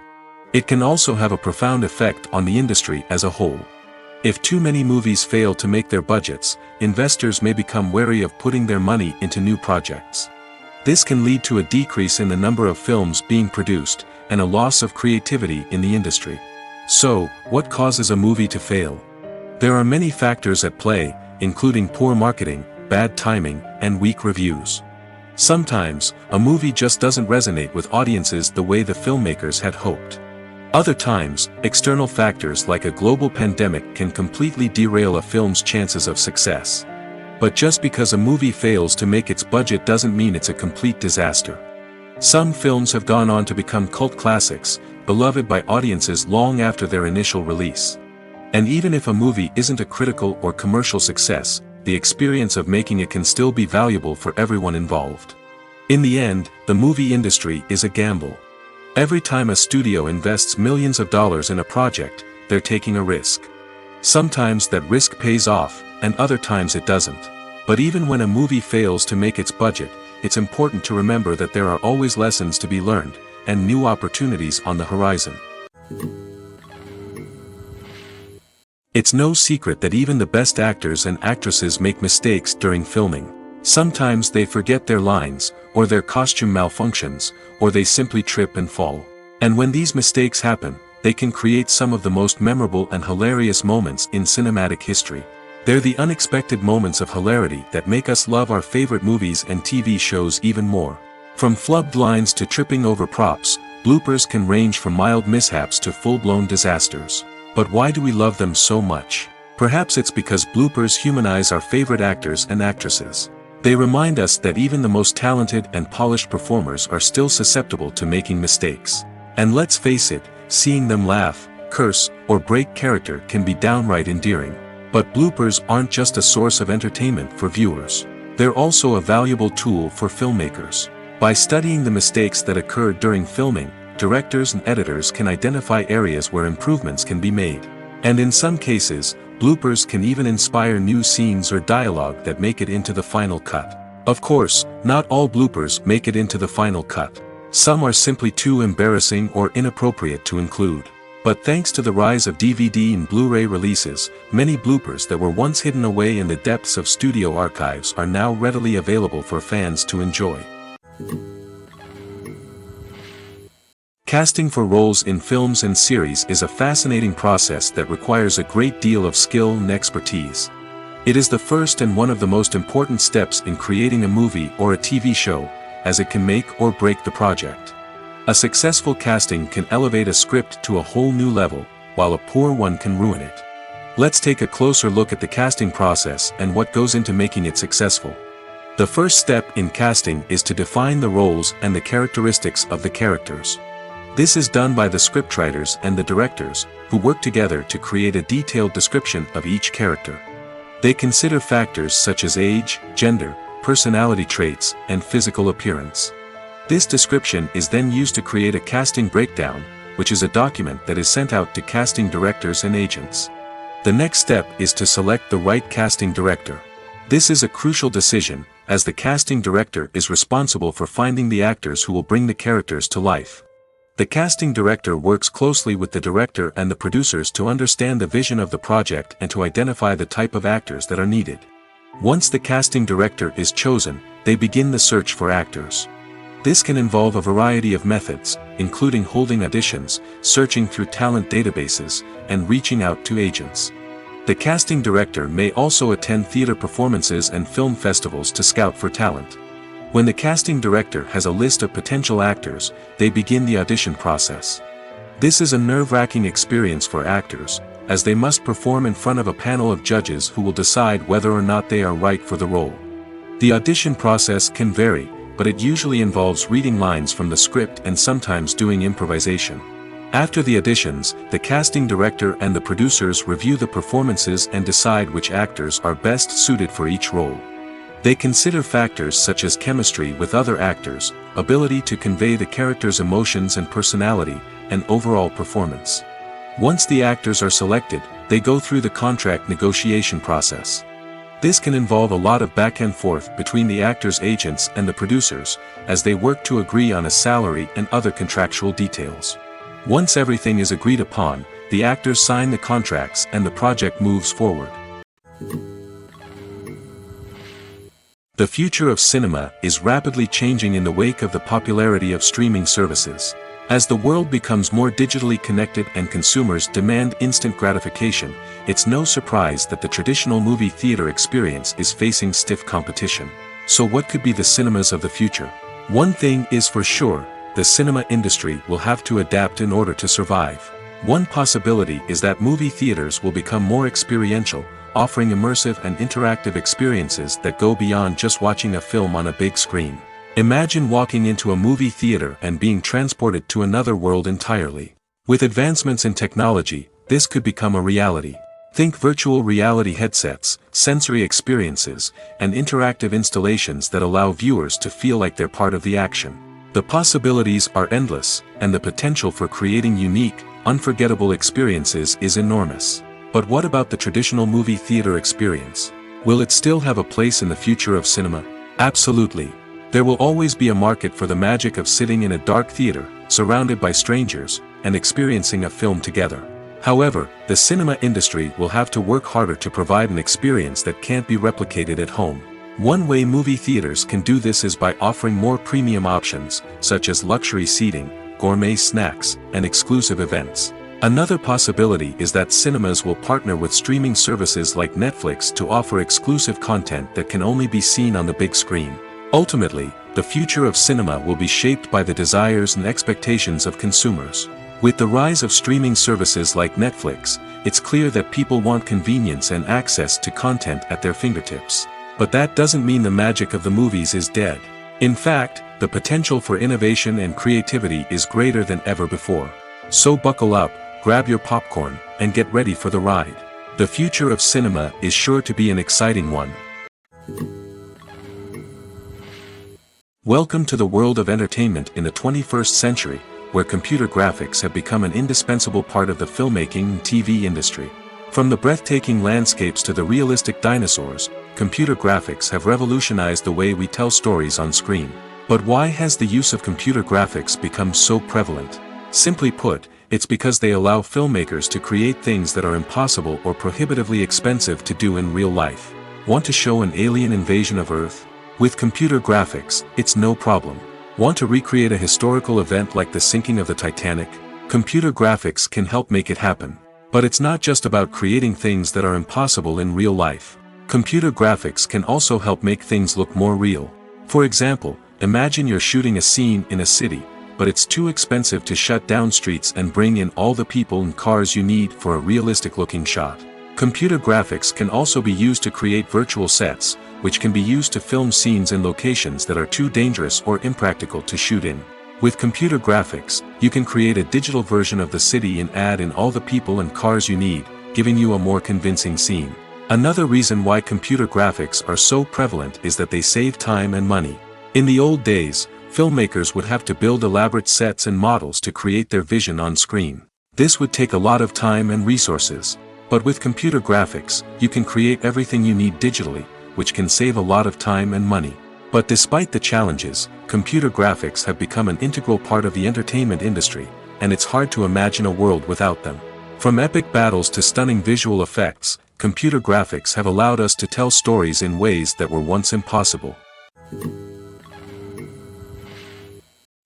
It can also have a profound effect on the industry as a whole. If too many movies fail to make their budgets, investors may become wary of putting their money into new projects. This can lead to a decrease in the number of films being produced, and a loss of creativity in the industry. So, what causes a movie to fail? There are many factors at play, including poor marketing, bad timing, and weak reviews. Sometimes, a movie just doesn't resonate with audiences the way the filmmakers had hoped. Other times, external factors like a global pandemic can completely derail a film's chances of success. But just because a movie fails to make its budget doesn't mean it's a complete disaster. Some films have gone on to become cult classics, beloved by audiences long after their initial release. And even if a movie isn't a critical or commercial success, the experience of making it can still be valuable for everyone involved. In the end, the movie industry is a gamble. Every time a studio invests millions of dollars in a project, they're taking a risk. Sometimes that risk pays off, and other times it doesn't. But even when a movie fails to make its budget, it's important to remember that there are always lessons to be learned, and new opportunities on the horizon. It's no secret that even the best actors and actresses make mistakes during filming. Sometimes they forget their lines, or their costume malfunctions, or they simply trip and fall. And when these mistakes happen, they can create some of the most memorable and hilarious moments in cinematic history. They're the unexpected moments of hilarity that make us love our favorite movies and TV shows even more. From flubbed lines to tripping over props, bloopers can range from mild mishaps to full-blown disasters. But why do we love them so much? Perhaps it's because bloopers humanize our favorite actors and actresses. They remind us that even the most talented and polished performers are still susceptible to making mistakes. And let's face it, seeing them laugh, curse, or break character can be downright endearing. But bloopers aren't just a source of entertainment for viewers. They're also a valuable tool for filmmakers. By studying the mistakes that occurred during filming, directors and editors can identify areas where improvements can be made. And in some cases, Bloopers can even inspire new scenes or dialogue that make it into the final cut. Of course, not all bloopers make it into the final cut. Some are simply too embarrassing or inappropriate to include. But thanks to the rise of DVD and Blu-ray releases, many bloopers that were once hidden away in the depths of studio archives are now readily available for fans to enjoy. Casting for roles in films and series is a fascinating process that requires a great deal of skill and expertise. It is the first and one of the most important steps in creating a movie or a TV show, as it can make or break the project. A successful casting can elevate a script to a whole new level, while a poor one can ruin it. Let's take a closer look at the casting process and what goes into making it successful. The first step in casting is to define the roles and the characteristics of the characters. This is done by the scriptwriters and the directors, who work together to create a detailed description of each character. They consider factors such as age, gender, personality traits, and physical appearance. This description is then used to create a casting breakdown, which is a document that is sent out to casting directors and agents. The next step is to select the right casting director. This is a crucial decision, as the casting director is responsible for finding the actors who will bring the characters to life. The casting director works closely with the director and the producers to understand the vision of the project and to identify the type of actors that are needed. Once the casting director is chosen, they begin the search for actors. This can involve a variety of methods, including holding auditions, searching through talent databases, and reaching out to agents. The casting director may also attend theater performances and film festivals to scout for talent. When the casting director has a list of potential actors, they begin the audition process. This is a nerve-wracking experience for actors, as they must perform in front of a panel of judges who will decide whether or not they are right for the role. The audition process can vary, but it usually involves reading lines from the script and sometimes doing improvisation. After the auditions, the casting director and the producers review the performances and decide which actors are best suited for each role. They consider factors such as chemistry with other actors, ability to convey the character's emotions and personality, and overall performance. Once the actors are selected, they go through the contract negotiation process. This can involve a lot of back and forth between the actors' agents and the producers, as they work to agree on a salary and other contractual details. Once everything is agreed upon, the actors sign the contracts and the project moves forward. The future of cinema is rapidly changing in the wake of the popularity of streaming services. As the world becomes more digitally connected and consumers demand instant gratification, it's no surprise that the traditional movie theater experience is facing stiff competition. So what could be the cinemas of the future? One thing is for sure, the cinema industry will have to adapt in order to survive. One possibility is that movie theaters will become more experiential, offering immersive and interactive experiences that go beyond just watching a film on a big screen. Imagine walking into a movie theater and being transported to another world entirely. With advancements in technology, this could become a reality. Think virtual reality headsets, sensory experiences, and interactive installations that allow viewers to feel like they're part of the action. The possibilities are endless, and the potential for creating unique, unforgettable experiences is enormous. But what about the traditional movie theater experience? Will it still have a place in the future of cinema? Absolutely. There will always be a market for the magic of sitting in a dark theater, surrounded by strangers, and experiencing a film together. However, the cinema industry will have to work harder to provide an experience that can't be replicated at home. One way movie theaters can do this is by offering more premium options, such as luxury seating, gourmet snacks, and exclusive events. Another possibility is that cinemas will partner with streaming services like Netflix to offer exclusive content that can only be seen on the big screen. Ultimately, the future of cinema will be shaped by the desires and expectations of consumers. With the rise of streaming services like Netflix, it's clear that people want convenience and access to content at their fingertips. But that doesn't mean the magic of the movies is dead. In fact, the potential for innovation and creativity is greater than ever before. So buckle up, grab your popcorn, and get ready for the ride. The future of cinema is sure to be an exciting one. Welcome to the world of entertainment in the 21st century, where computer graphics have become an indispensable part of the filmmaking and TV industry. From the breathtaking landscapes to the realistic dinosaurs, computer graphics have revolutionized the way we tell stories on screen. But why has the use of computer graphics become so prevalent? Simply put, it's because they allow filmmakers to create things that are impossible or prohibitively expensive to do in real life. Want to show an alien invasion of Earth? With computer graphics, it's no problem. Want to recreate a historical event like the sinking of the Titanic? Computer graphics can help make it happen. But it's not just about creating things that are impossible in real life. Computer graphics can also help make things look more real. For example, imagine you're shooting a scene in a city, but it's too expensive to shut down streets and bring in all the people and cars you need for a realistic-looking shot. Computer graphics can also be used to create virtual sets, which can be used to film scenes in locations that are too dangerous or impractical to shoot in. With computer graphics, you can create a digital version of the city and add in all the people and cars you need, giving you a more convincing scene. Another reason why computer graphics are so prevalent is that they save time and money. In the old days, filmmakers would have to build elaborate sets and models to create their vision on screen. This would take a lot of time and resources. But with computer graphics, you can create everything you need digitally, which can save a lot of time and money. But despite the challenges, computer graphics have become an integral part of the entertainment industry, and it's hard to imagine a world without them. From epic battles to stunning visual effects, computer graphics have allowed us to tell stories in ways that were once impossible.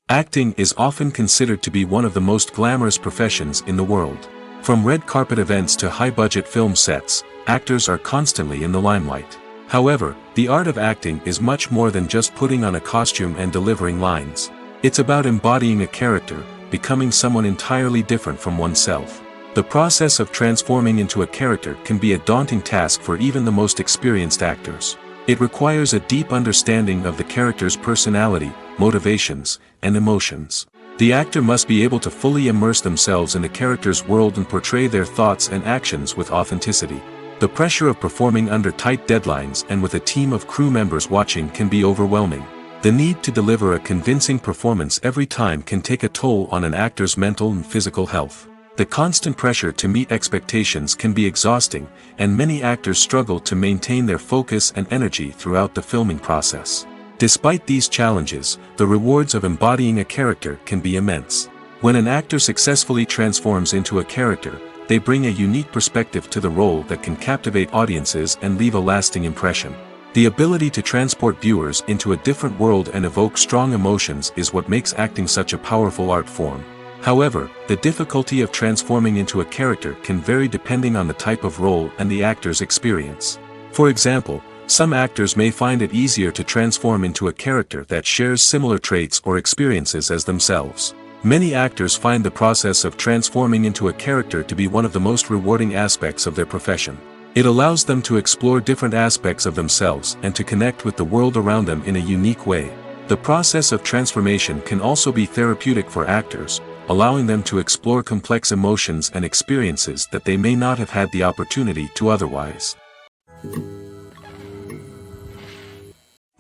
Acting is often considered to be one of the most glamorous professions in the world. From red carpet events to high-budget film sets, actors are constantly in the limelight. However, the art of acting is much more than just putting on a costume and delivering lines. It's about embodying a character, becoming someone entirely different from oneself. The process of transforming into a character can be a daunting task for even the most experienced actors. It requires a deep understanding of the character's personality, motivations, and emotions. The actor must be able to fully immerse themselves in the character's world and portray their thoughts and actions with authenticity. The pressure of performing under tight deadlines and with a team of crew members watching can be overwhelming. The need to deliver a convincing performance every time can take a toll on an actor's mental and physical health. The constant pressure to meet expectations can be exhausting, and many actors struggle to maintain their focus and energy throughout the filming process. Despite these challenges, the rewards of embodying a character can be immense. When an actor successfully transforms into a character, they bring a unique perspective to the role that can captivate audiences and leave a lasting impression. The ability to transport viewers into a different world and evoke strong emotions is what makes acting such a powerful art form. However, the difficulty of transforming into a character can vary depending on the type of role and the actor's experience. For example, some actors may find it easier to transform into a character that shares similar traits or experiences as themselves. Many actors find the process of transforming into a character to be one of the most rewarding aspects of their profession. It allows them to explore different aspects of themselves and to connect with the world around them in a unique way. The process of transformation can also be therapeutic for actors, allowing them to explore complex emotions and experiences that they may not have had the opportunity to otherwise.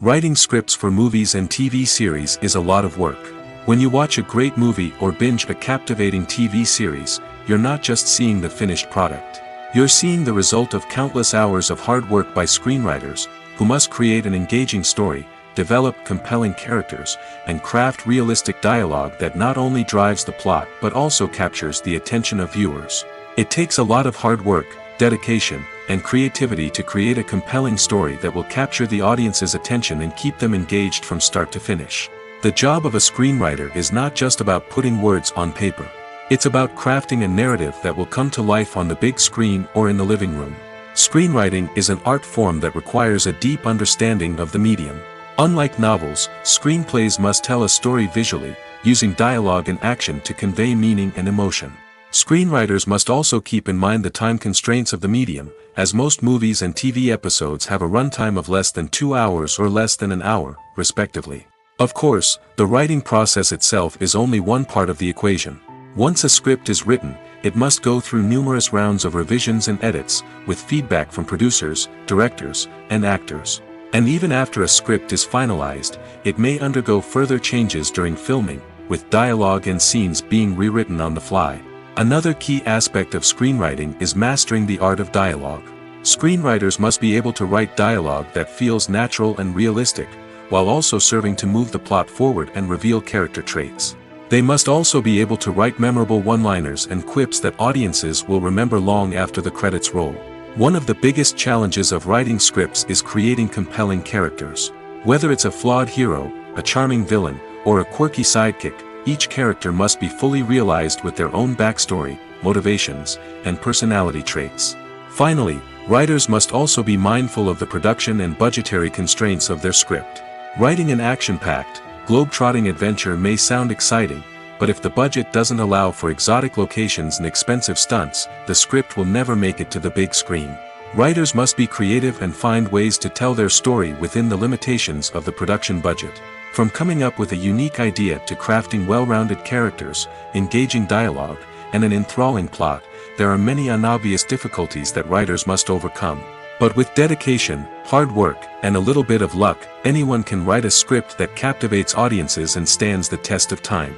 Writing scripts for movies and TV series is a lot of work. When you watch a great movie or binge a captivating TV series, you're not just seeing the finished product. You're seeing the result of countless hours of hard work by screenwriters, who must create an engaging story, develop compelling characters, and craft realistic dialogue that not only drives the plot but also captures the attention of viewers. It takes a lot of hard work, dedication, and creativity to create a compelling story that will capture the audience's attention and keep them engaged from start to finish. The job of a screenwriter is not just about putting words on paper. It's about crafting a narrative that will come to life on the big screen or in the living room. Screenwriting is an art form that requires a deep understanding of the medium. Unlike novels, screenplays must tell a story visually, using dialogue and action to convey meaning and emotion. Screenwriters must also keep in mind the time constraints of the medium, as most movies and TV episodes have a runtime of less than 2 hours or less than an hour, respectively. Of course, the writing process itself is only one part of the equation. Once a script is written, it must go through numerous rounds of revisions and edits, with feedback from producers, directors, and actors. And even after a script is finalized, it may undergo further changes during filming, with dialogue and scenes being rewritten on the fly. Another key aspect of screenwriting is mastering the art of dialogue. Screenwriters must be able to write dialogue that feels natural and realistic, while also serving to move the plot forward and reveal character traits. They must also be able to write memorable one-liners and quips that audiences will remember long after the credits roll. One of the biggest challenges of writing scripts is creating compelling characters. Whether it's a flawed hero, a charming villain, or a quirky sidekick, each character must be fully realized with their own backstory, motivations, and personality traits. Finally, writers must also be mindful of the production and budgetary constraints of their script. Writing an action-packed, globe-trotting adventure may sound exciting, but if the budget doesn't allow for exotic locations and expensive stunts, the script will never make it to the big screen. Writers must be creative and find ways to tell their story within the limitations of the production budget. From coming up with a unique idea to crafting well-rounded characters, engaging dialogue, and an enthralling plot, there are many unobvious difficulties that writers must overcome. But with dedication, hard work, and a little bit of luck, anyone can write a script that captivates audiences and stands the test of time.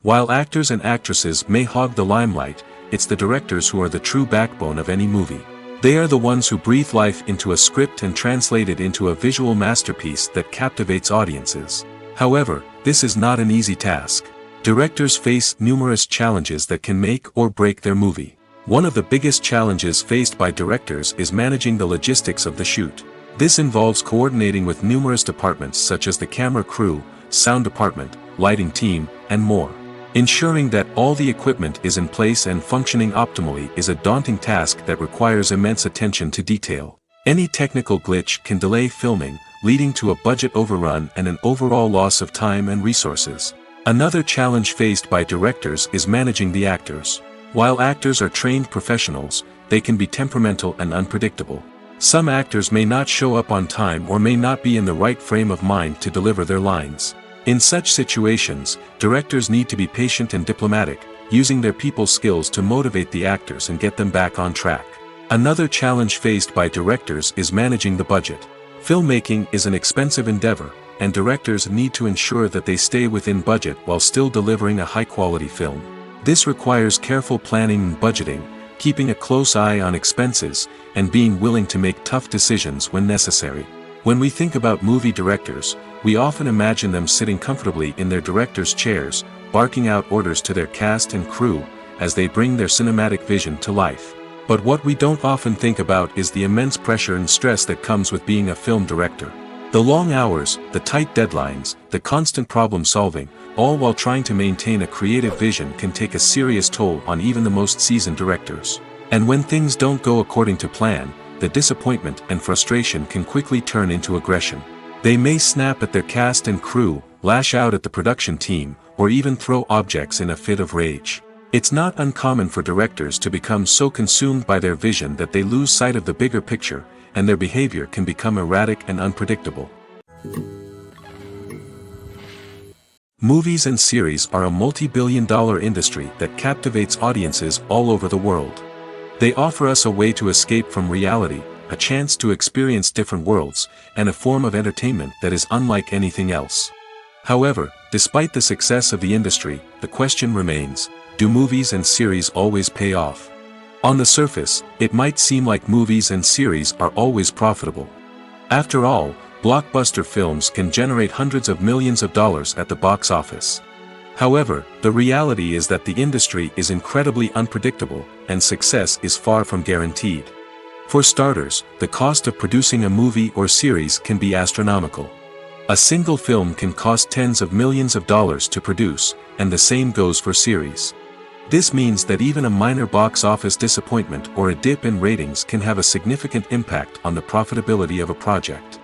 While actors and actresses may hog the limelight, it's the directors who are the true backbone of any movie. They are the ones who breathe life into a script and translate it into a visual masterpiece that captivates audiences. However, this is not an easy task. Directors face numerous challenges that can make or break their movie. One of the biggest challenges faced by directors is managing the logistics of the shoot. This involves coordinating with numerous departments such as the camera crew, sound department, lighting team, and more. Ensuring that all the equipment is in place and functioning optimally is a daunting task that requires immense attention to detail. Any technical glitch can delay filming, leading to a budget overrun and an overall loss of time and resources. Another challenge faced by directors is managing the actors. While actors are trained professionals, they can be temperamental and unpredictable. Some actors may not show up on time or may not be in the right frame of mind to deliver their lines. In such situations, directors need to be patient and diplomatic, using their people skills to motivate the actors and get them back on track. Another challenge faced by directors is managing the budget. Filmmaking is an expensive endeavor, and directors need to ensure that they stay within budget while still delivering a high-quality film. This requires careful planning and budgeting, keeping a close eye on expenses, and being willing to make tough decisions when necessary. When we think about movie directors, we often imagine them sitting comfortably in their director's chairs, barking out orders to their cast and crew, as they bring their cinematic vision to life. But what we don't often think about is the immense pressure and stress that comes with being a film director. The long hours, the tight deadlines, the constant problem-solving, all while trying to maintain a creative vision can take a serious toll on even the most seasoned directors. And when things don't go according to plan, the disappointment and frustration can quickly turn into aggression. They may snap at their cast and crew, lash out at the production team, or even throw objects in a fit of rage. It's not uncommon for directors to become so consumed by their vision that they lose sight of the bigger picture, and their behavior can become erratic and unpredictable. Movies and series are a multi-billion-dollar industry that captivates audiences all over the world. They offer us a way to escape from reality, a chance to experience different worlds, and a form of entertainment that is unlike anything else. However, despite the success of the industry, the question remains, do movies and series always pay off? On the surface, it might seem like movies and series are always profitable. After all, blockbuster films can generate hundreds of millions of dollars at the box office. However, the reality is that the industry is incredibly unpredictable, and success is far from guaranteed. For starters, the cost of producing a movie or series can be astronomical. A single film can cost tens of millions of dollars to produce, and the same goes for series. This means that even a minor box office disappointment or a dip in ratings can have a significant impact on the profitability of a project.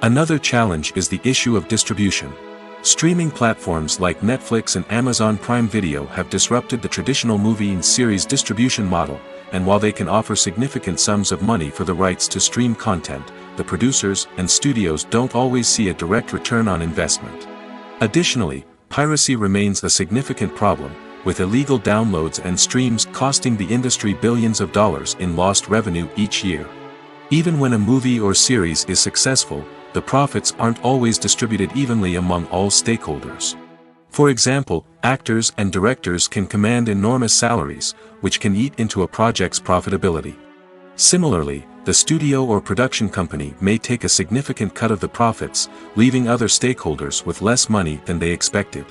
Another challenge is the issue of distribution. Streaming platforms like Netflix and Amazon Prime Video have disrupted the traditional movie and series distribution model, and while they can offer significant sums of money for the rights to stream content, the producers and studios don't always see a direct return on investment. Additionally, piracy remains a significant problem, with illegal downloads and streams costing the industry billions of dollars in lost revenue each year. Even when a movie or series is successful, the profits aren't always distributed evenly among all stakeholders. For example, actors and directors can command enormous salaries, which can eat into a project's profitability. Similarly, the studio or production company may take a significant cut of the profits, leaving other stakeholders with less money than they expected.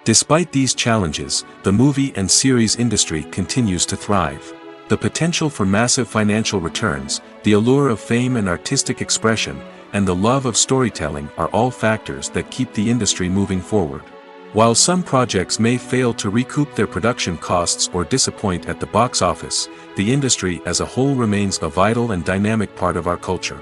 Despite these challenges, the movie and series industry continues to thrive. The potential for massive financial returns, the allure of fame and artistic expression, and the love of storytelling are all factors that keep the industry moving forward. While some projects may fail to recoup their production costs or disappoint at the box office, the industry as a whole remains a vital and dynamic part of our culture.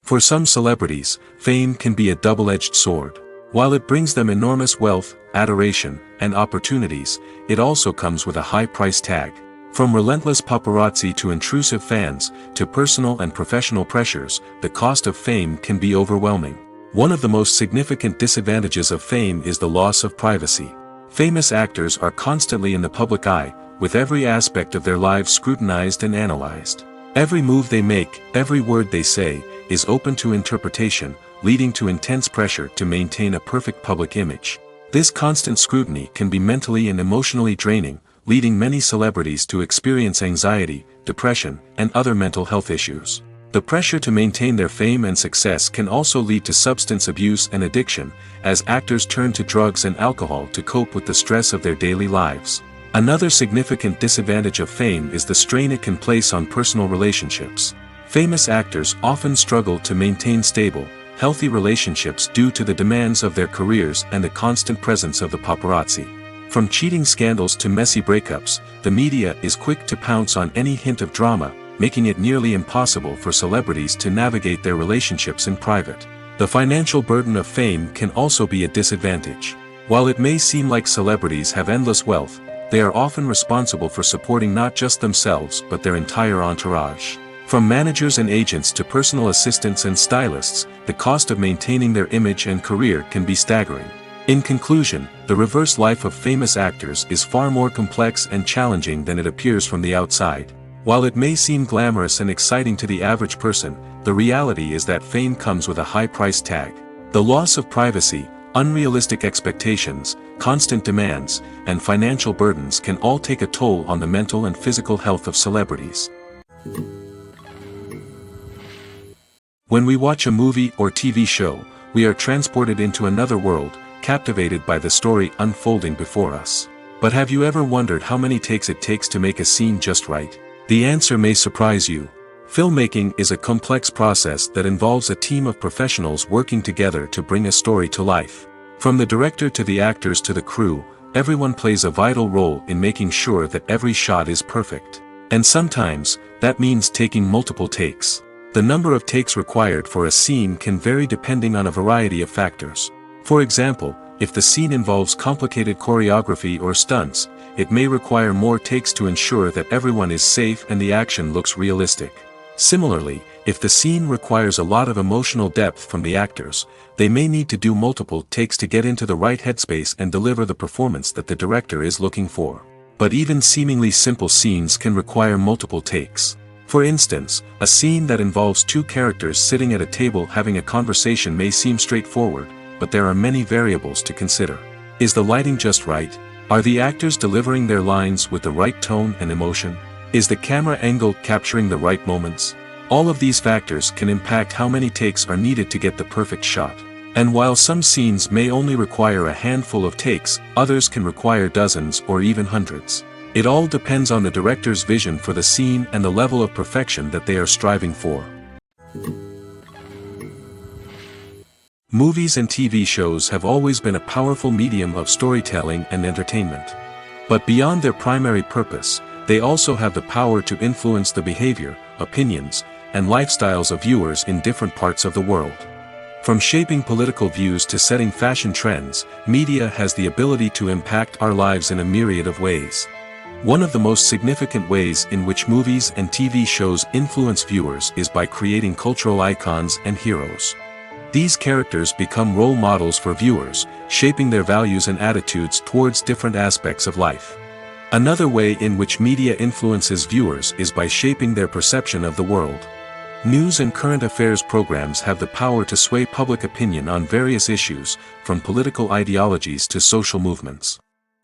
For some celebrities, fame can be a double-edged sword. While it brings them enormous wealth, adoration, and opportunities, it also comes with a high price tag. From relentless paparazzi to intrusive fans, to personal and professional pressures, the cost of fame can be overwhelming. One of the most significant disadvantages of fame is the loss of privacy. Famous actors are constantly in the public eye, with every aspect of their lives scrutinized and analyzed. Every move they make, every word they say, is open to interpretation, leading to intense pressure to maintain a perfect public image. This constant scrutiny can be mentally and emotionally draining, leading many celebrities to experience anxiety, depression, and other mental health issues. The pressure to maintain their fame and success can also lead to substance abuse and addiction, as actors turn to drugs and alcohol to cope with the stress of their daily lives. Another significant disadvantage of fame is the strain it can place on personal relationships. Famous actors often struggle to maintain stable, healthy relationships due to the demands of their careers and the constant presence of the paparazzi. From cheating scandals to messy breakups, the media is quick to pounce on any hint of drama, making it nearly impossible for celebrities to navigate their relationships in private. The financial burden of fame can also be a disadvantage. While it may seem like celebrities have endless wealth, they are often responsible for supporting not just themselves but their entire entourage. From managers and agents to personal assistants and stylists, the cost of maintaining their image and career can be staggering. In conclusion, the reverse life of famous actors is far more complex and challenging than it appears from the outside. While it may seem glamorous and exciting to the average person, the reality is that fame comes with a high price tag. The loss of privacy, unrealistic expectations, constant demands, and financial burdens can all take a toll on the mental and physical health of celebrities. When we watch a movie or TV show, we are transported into another world, captivated by the story unfolding before us. But have you ever wondered how many takes it takes to make a scene just right? The answer may surprise you. Filmmaking is a complex process that involves a team of professionals working together to bring a story to life. From the director to the actors to the crew, everyone plays a vital role in making sure that every shot is perfect. And sometimes, that means taking multiple takes. The number of takes required for a scene can vary depending on a variety of factors. For example, if the scene involves complicated choreography or stunts, it may require more takes to ensure that everyone is safe and the action looks realistic. Similarly, if the scene requires a lot of emotional depth from the actors, they may need to do multiple takes to get into the right headspace and deliver the performance that the director is looking for. But even seemingly simple scenes can require multiple takes. For instance, a scene that involves two characters sitting at a table having a conversation may seem straightforward, but there are many variables to consider. Is the lighting just right? Are the actors delivering their lines with the right tone and emotion? Is the camera angle capturing the right moments? All of these factors can impact how many takes are needed to get the perfect shot. And while some scenes may only require a handful of takes, others can require dozens or even hundreds. It all depends on the director's vision for the scene and the level of perfection that they are striving for. Movies and TV shows have always been a powerful medium of storytelling and entertainment. But beyond their primary purpose, they also have the power to influence the behavior, opinions, and lifestyles of viewers in different parts of the world. From shaping political views to setting fashion trends, media has the ability to impact our lives in a myriad of ways. One of the most significant ways in which movies and TV shows influence viewers is by creating cultural icons and heroes. These characters become role models for viewers, shaping their values and attitudes towards different aspects of life. Another way in which media influences viewers is by shaping their perception of the world. News and current affairs programs have the power to sway public opinion on various issues, from political ideologies to social movements.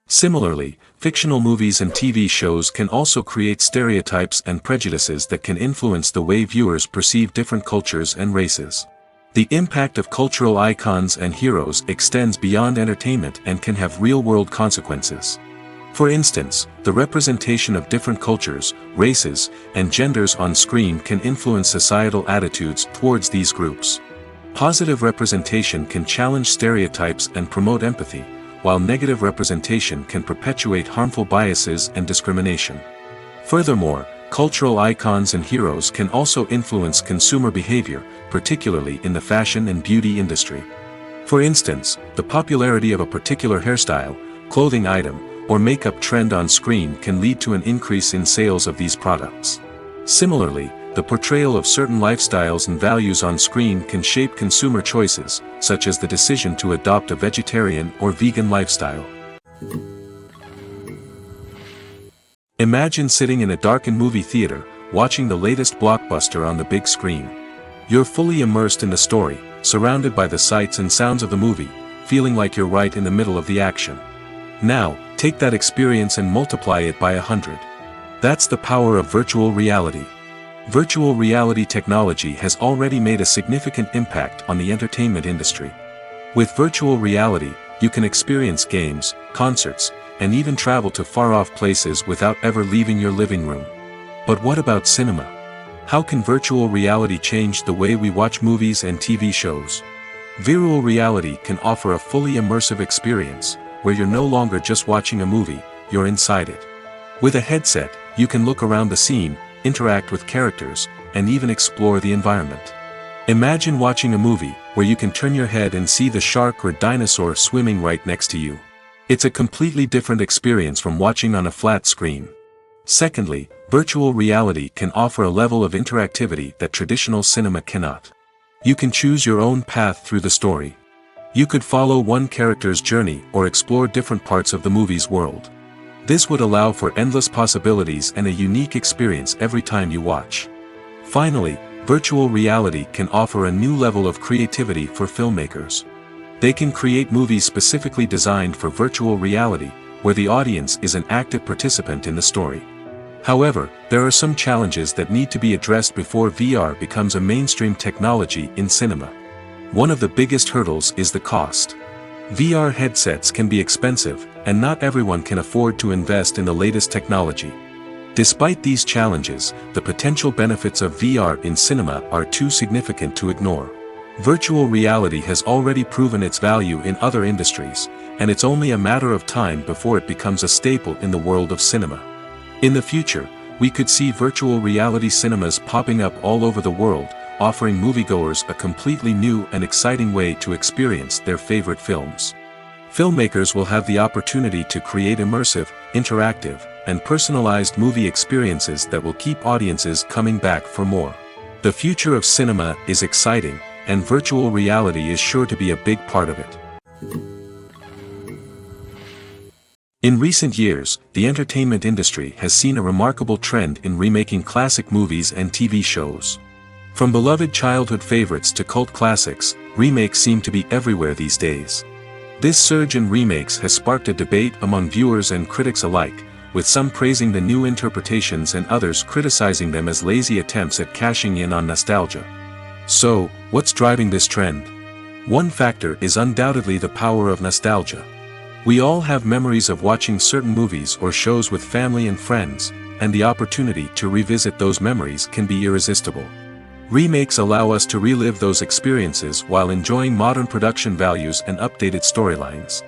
Similarly, fictional movies and TV shows can also create stereotypes and prejudices that can influence the way viewers perceive different cultures and races. The impact of cultural icons and heroes extends beyond entertainment and can have real-world consequences. For instance, the representation of different cultures, races, and genders on screen can influence societal attitudes towards these groups. Positive representation can challenge stereotypes and promote empathy, while negative representation can perpetuate harmful biases and discrimination. Furthermore, cultural icons and heroes can also influence consumer behavior, particularly in the fashion and beauty industry. For instance, the popularity of a particular hairstyle, clothing item, or makeup trend on screen can lead to an increase in sales of these products. Similarly, the portrayal of certain lifestyles and values on screen can shape consumer choices, such as the decision to adopt a vegetarian or vegan lifestyle. Imagine sitting in a darkened movie theater, watching the latest blockbuster on the big screen. You're fully immersed in the story, surrounded by the sights and sounds of the movie, feeling like you're right in the middle of the action. Now, take that experience and multiply it by 100. That's the power of virtual reality. Virtual reality technology has already made a significant impact on the entertainment industry. With virtual reality, you can experience games, concerts, and even travel to far-off places without ever leaving your living room. But what about cinema? How can virtual reality change the way we watch movies and TV shows? Virtual reality can offer a fully immersive experience, where you're no longer just watching a movie, you're inside it. With a headset, you can look around the scene, interact with characters, and even explore the environment. Imagine watching a movie, where you can turn your head and see the shark or dinosaur swimming right next to you. It's a completely different experience from watching on a flat screen. Secondly, virtual reality can offer a level of interactivity that traditional cinema cannot. You can choose your own path through the story. You could follow one character's journey or explore different parts of the movie's world. This would allow for endless possibilities and a unique experience every time you watch. Finally, virtual reality can offer a new level of creativity for filmmakers. They can create movies specifically designed for virtual reality, where the audience is an active participant in the story. However, there are some challenges that need to be addressed before VR becomes a mainstream technology in cinema. One of the biggest hurdles is the cost. VR headsets can be expensive, and not everyone can afford to invest in the latest technology. Despite these challenges, the potential benefits of VR in cinema are too significant to ignore. Virtual reality has already proven its value in other industries, and it's only a matter of time before it becomes a staple in the world of cinema. In the future, we could see virtual reality cinemas popping up all over the world, offering moviegoers a completely new and exciting way to experience their favorite films. Filmmakers will have the opportunity to create immersive, interactive, and personalized movie experiences that will keep audiences coming back for more. The future of cinema is exciting, and virtual reality is sure to be a big part of it. In recent years, the entertainment industry has seen a remarkable trend in remaking classic movies and TV shows. From beloved childhood favorites to cult classics, remakes seem to be everywhere these days. This surge in remakes has sparked a debate among viewers and critics alike, with some praising the new interpretations and others criticizing them as lazy attempts at cashing in on nostalgia. So, what's driving this trend? One factor is undoubtedly the power of nostalgia. We all have memories of watching certain movies or shows with family and friends, and the opportunity to revisit those memories can be irresistible. Remakes allow us to relive those experiences while enjoying modern production values and updated storylines.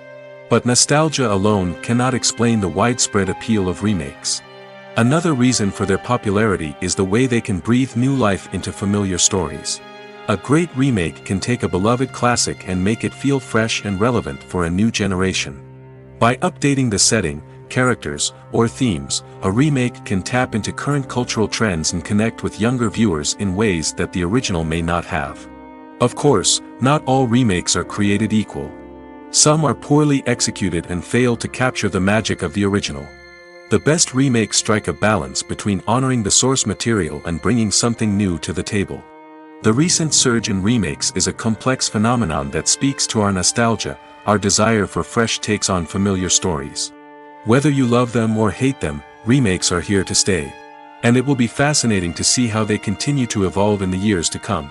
But nostalgia alone cannot explain the widespread appeal of remakes. Another reason for their popularity is the way they can breathe new life into familiar stories. A great remake can take a beloved classic and make it feel fresh and relevant for a new generation. By updating the setting, characters, or themes, a remake can tap into current cultural trends and connect with younger viewers in ways that the original may not have. Of course, not all remakes are created equal. Some are poorly executed and fail to capture the magic of the original. The best remakes strike a balance between honoring the source material and bringing something new to the table. The recent surge in remakes is a complex phenomenon that speaks to our nostalgia, our desire for fresh takes on familiar stories. Whether you love them or hate them, remakes are here to stay. And it will be fascinating to see how they continue to evolve in the years to come.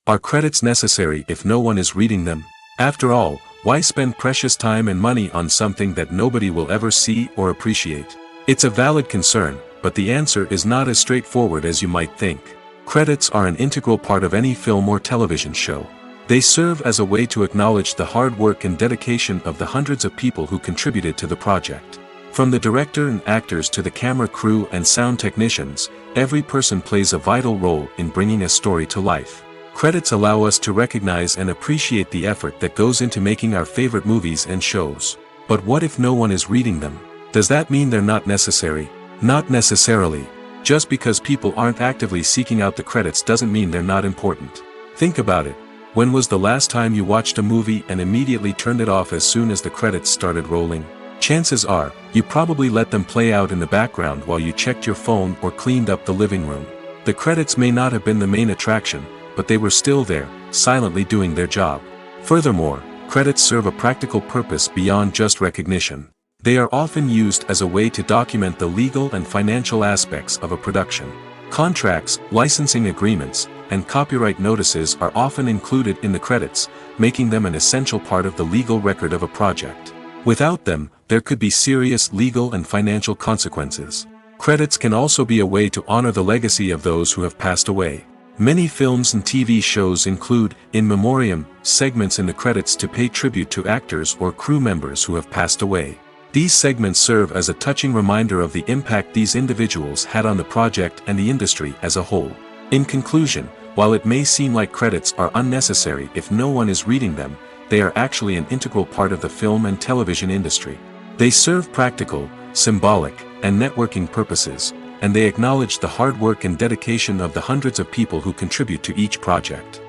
Are credits necessary if no one is reading them? After all, why spend precious time and money on something that nobody will ever see or appreciate? It's a valid concern, but the answer is not as straightforward as you might think. Credits are an integral part of any film or television show. They serve as a way to acknowledge the hard work and dedication of the hundreds of people who contributed to the project. From the director and actors to the camera crew and sound technicians, every person plays a vital role in bringing a story to life. Credits allow us to recognize and appreciate the effort that goes into making our favorite movies and shows. But what if no one is reading them? Does that mean they're not necessary? Not necessarily. Just because people aren't actively seeking out the credits doesn't mean they're not important. Think about it. When was the last time you watched a movie and immediately turned it off as soon as the credits started rolling? Chances are, you probably let them play out in the background while you checked your phone or cleaned up the living room. The credits may not have been the main attraction, but they were still there, silently doing their job. Furthermore, credits serve a practical purpose beyond just recognition. They are often used as a way to document the legal and financial aspects of a production. Contracts, licensing agreements, and copyright notices are often included in the credits, making them an essential part of the legal record of a project. Without them, there could be serious legal and financial consequences. Credits can also be a way to honor the legacy of those who have passed away. Many films and TV shows include, in memoriam, segments in the credits to pay tribute to actors or crew members who have passed away. These segments serve as a touching reminder of the impact these individuals had on the project and the industry as a whole. In conclusion, while it may seem like credits are unnecessary if no one is reading them, they are actually an integral part of the film and television industry. They serve practical, symbolic, and networking purposes, and they acknowledge the hard work and dedication of the hundreds of people who contribute to each project.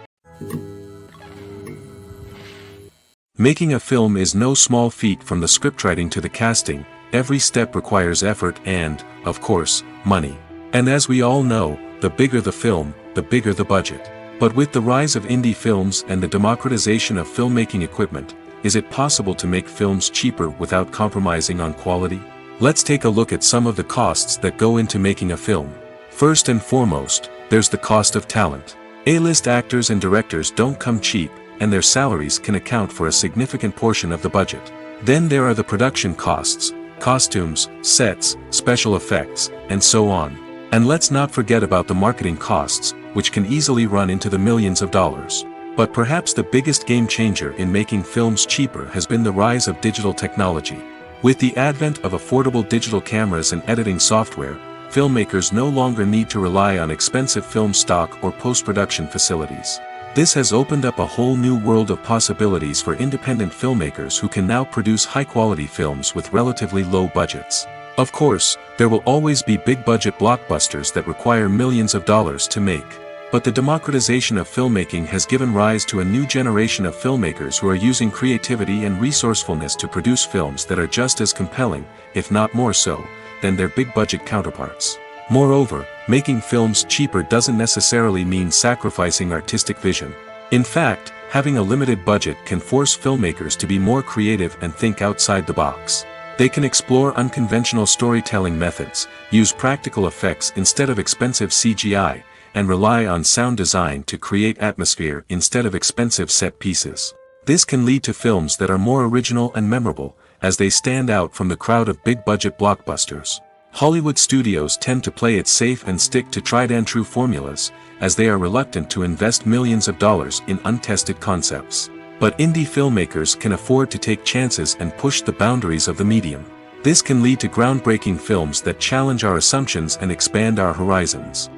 Making a film is no small feat. From the scriptwriting to the casting, every step requires effort and, of course, money. And as we all know, the bigger the film, the bigger the budget. But with the rise of indie films and the democratization of filmmaking equipment, is it possible to make films cheaper without compromising on quality? Let's take a look at some of the costs that go into making a film. First and foremost, there's the cost of talent. A-list actors and directors don't come cheap, and their salaries can account for a significant portion of the budget. Then there are the production costs, costumes, sets, special effects, and so on. And let's not forget about the marketing costs, which can easily run into the millions of dollars. But perhaps the biggest game changer in making films cheaper has been the rise of digital technology. With the advent of affordable digital cameras and editing software, filmmakers no longer need to rely on expensive film stock or post-production facilities. This has opened up a whole new world of possibilities for independent filmmakers who can now produce high-quality films with relatively low budgets. Of course, there will always be big-budget blockbusters that require millions of dollars to make. But the democratization of filmmaking has given rise to a new generation of filmmakers who are using creativity and resourcefulness to produce films that are just as compelling, if not more so, than their big-budget counterparts. Moreover, making films cheaper doesn't necessarily mean sacrificing artistic vision. In fact, having a limited budget can force filmmakers to be more creative and think outside the box. They can explore unconventional storytelling methods, use practical effects instead of expensive CGI, and rely on sound design to create atmosphere instead of expensive set pieces. This can lead to films that are more original and memorable, as they stand out from the crowd of big-budget blockbusters. Hollywood studios tend to play it safe and stick to tried-and-true formulas, as they are reluctant to invest millions of dollars in untested concepts. But indie filmmakers can afford to take chances and push the boundaries of the medium. This can lead to groundbreaking films that challenge our assumptions and expand our horizons.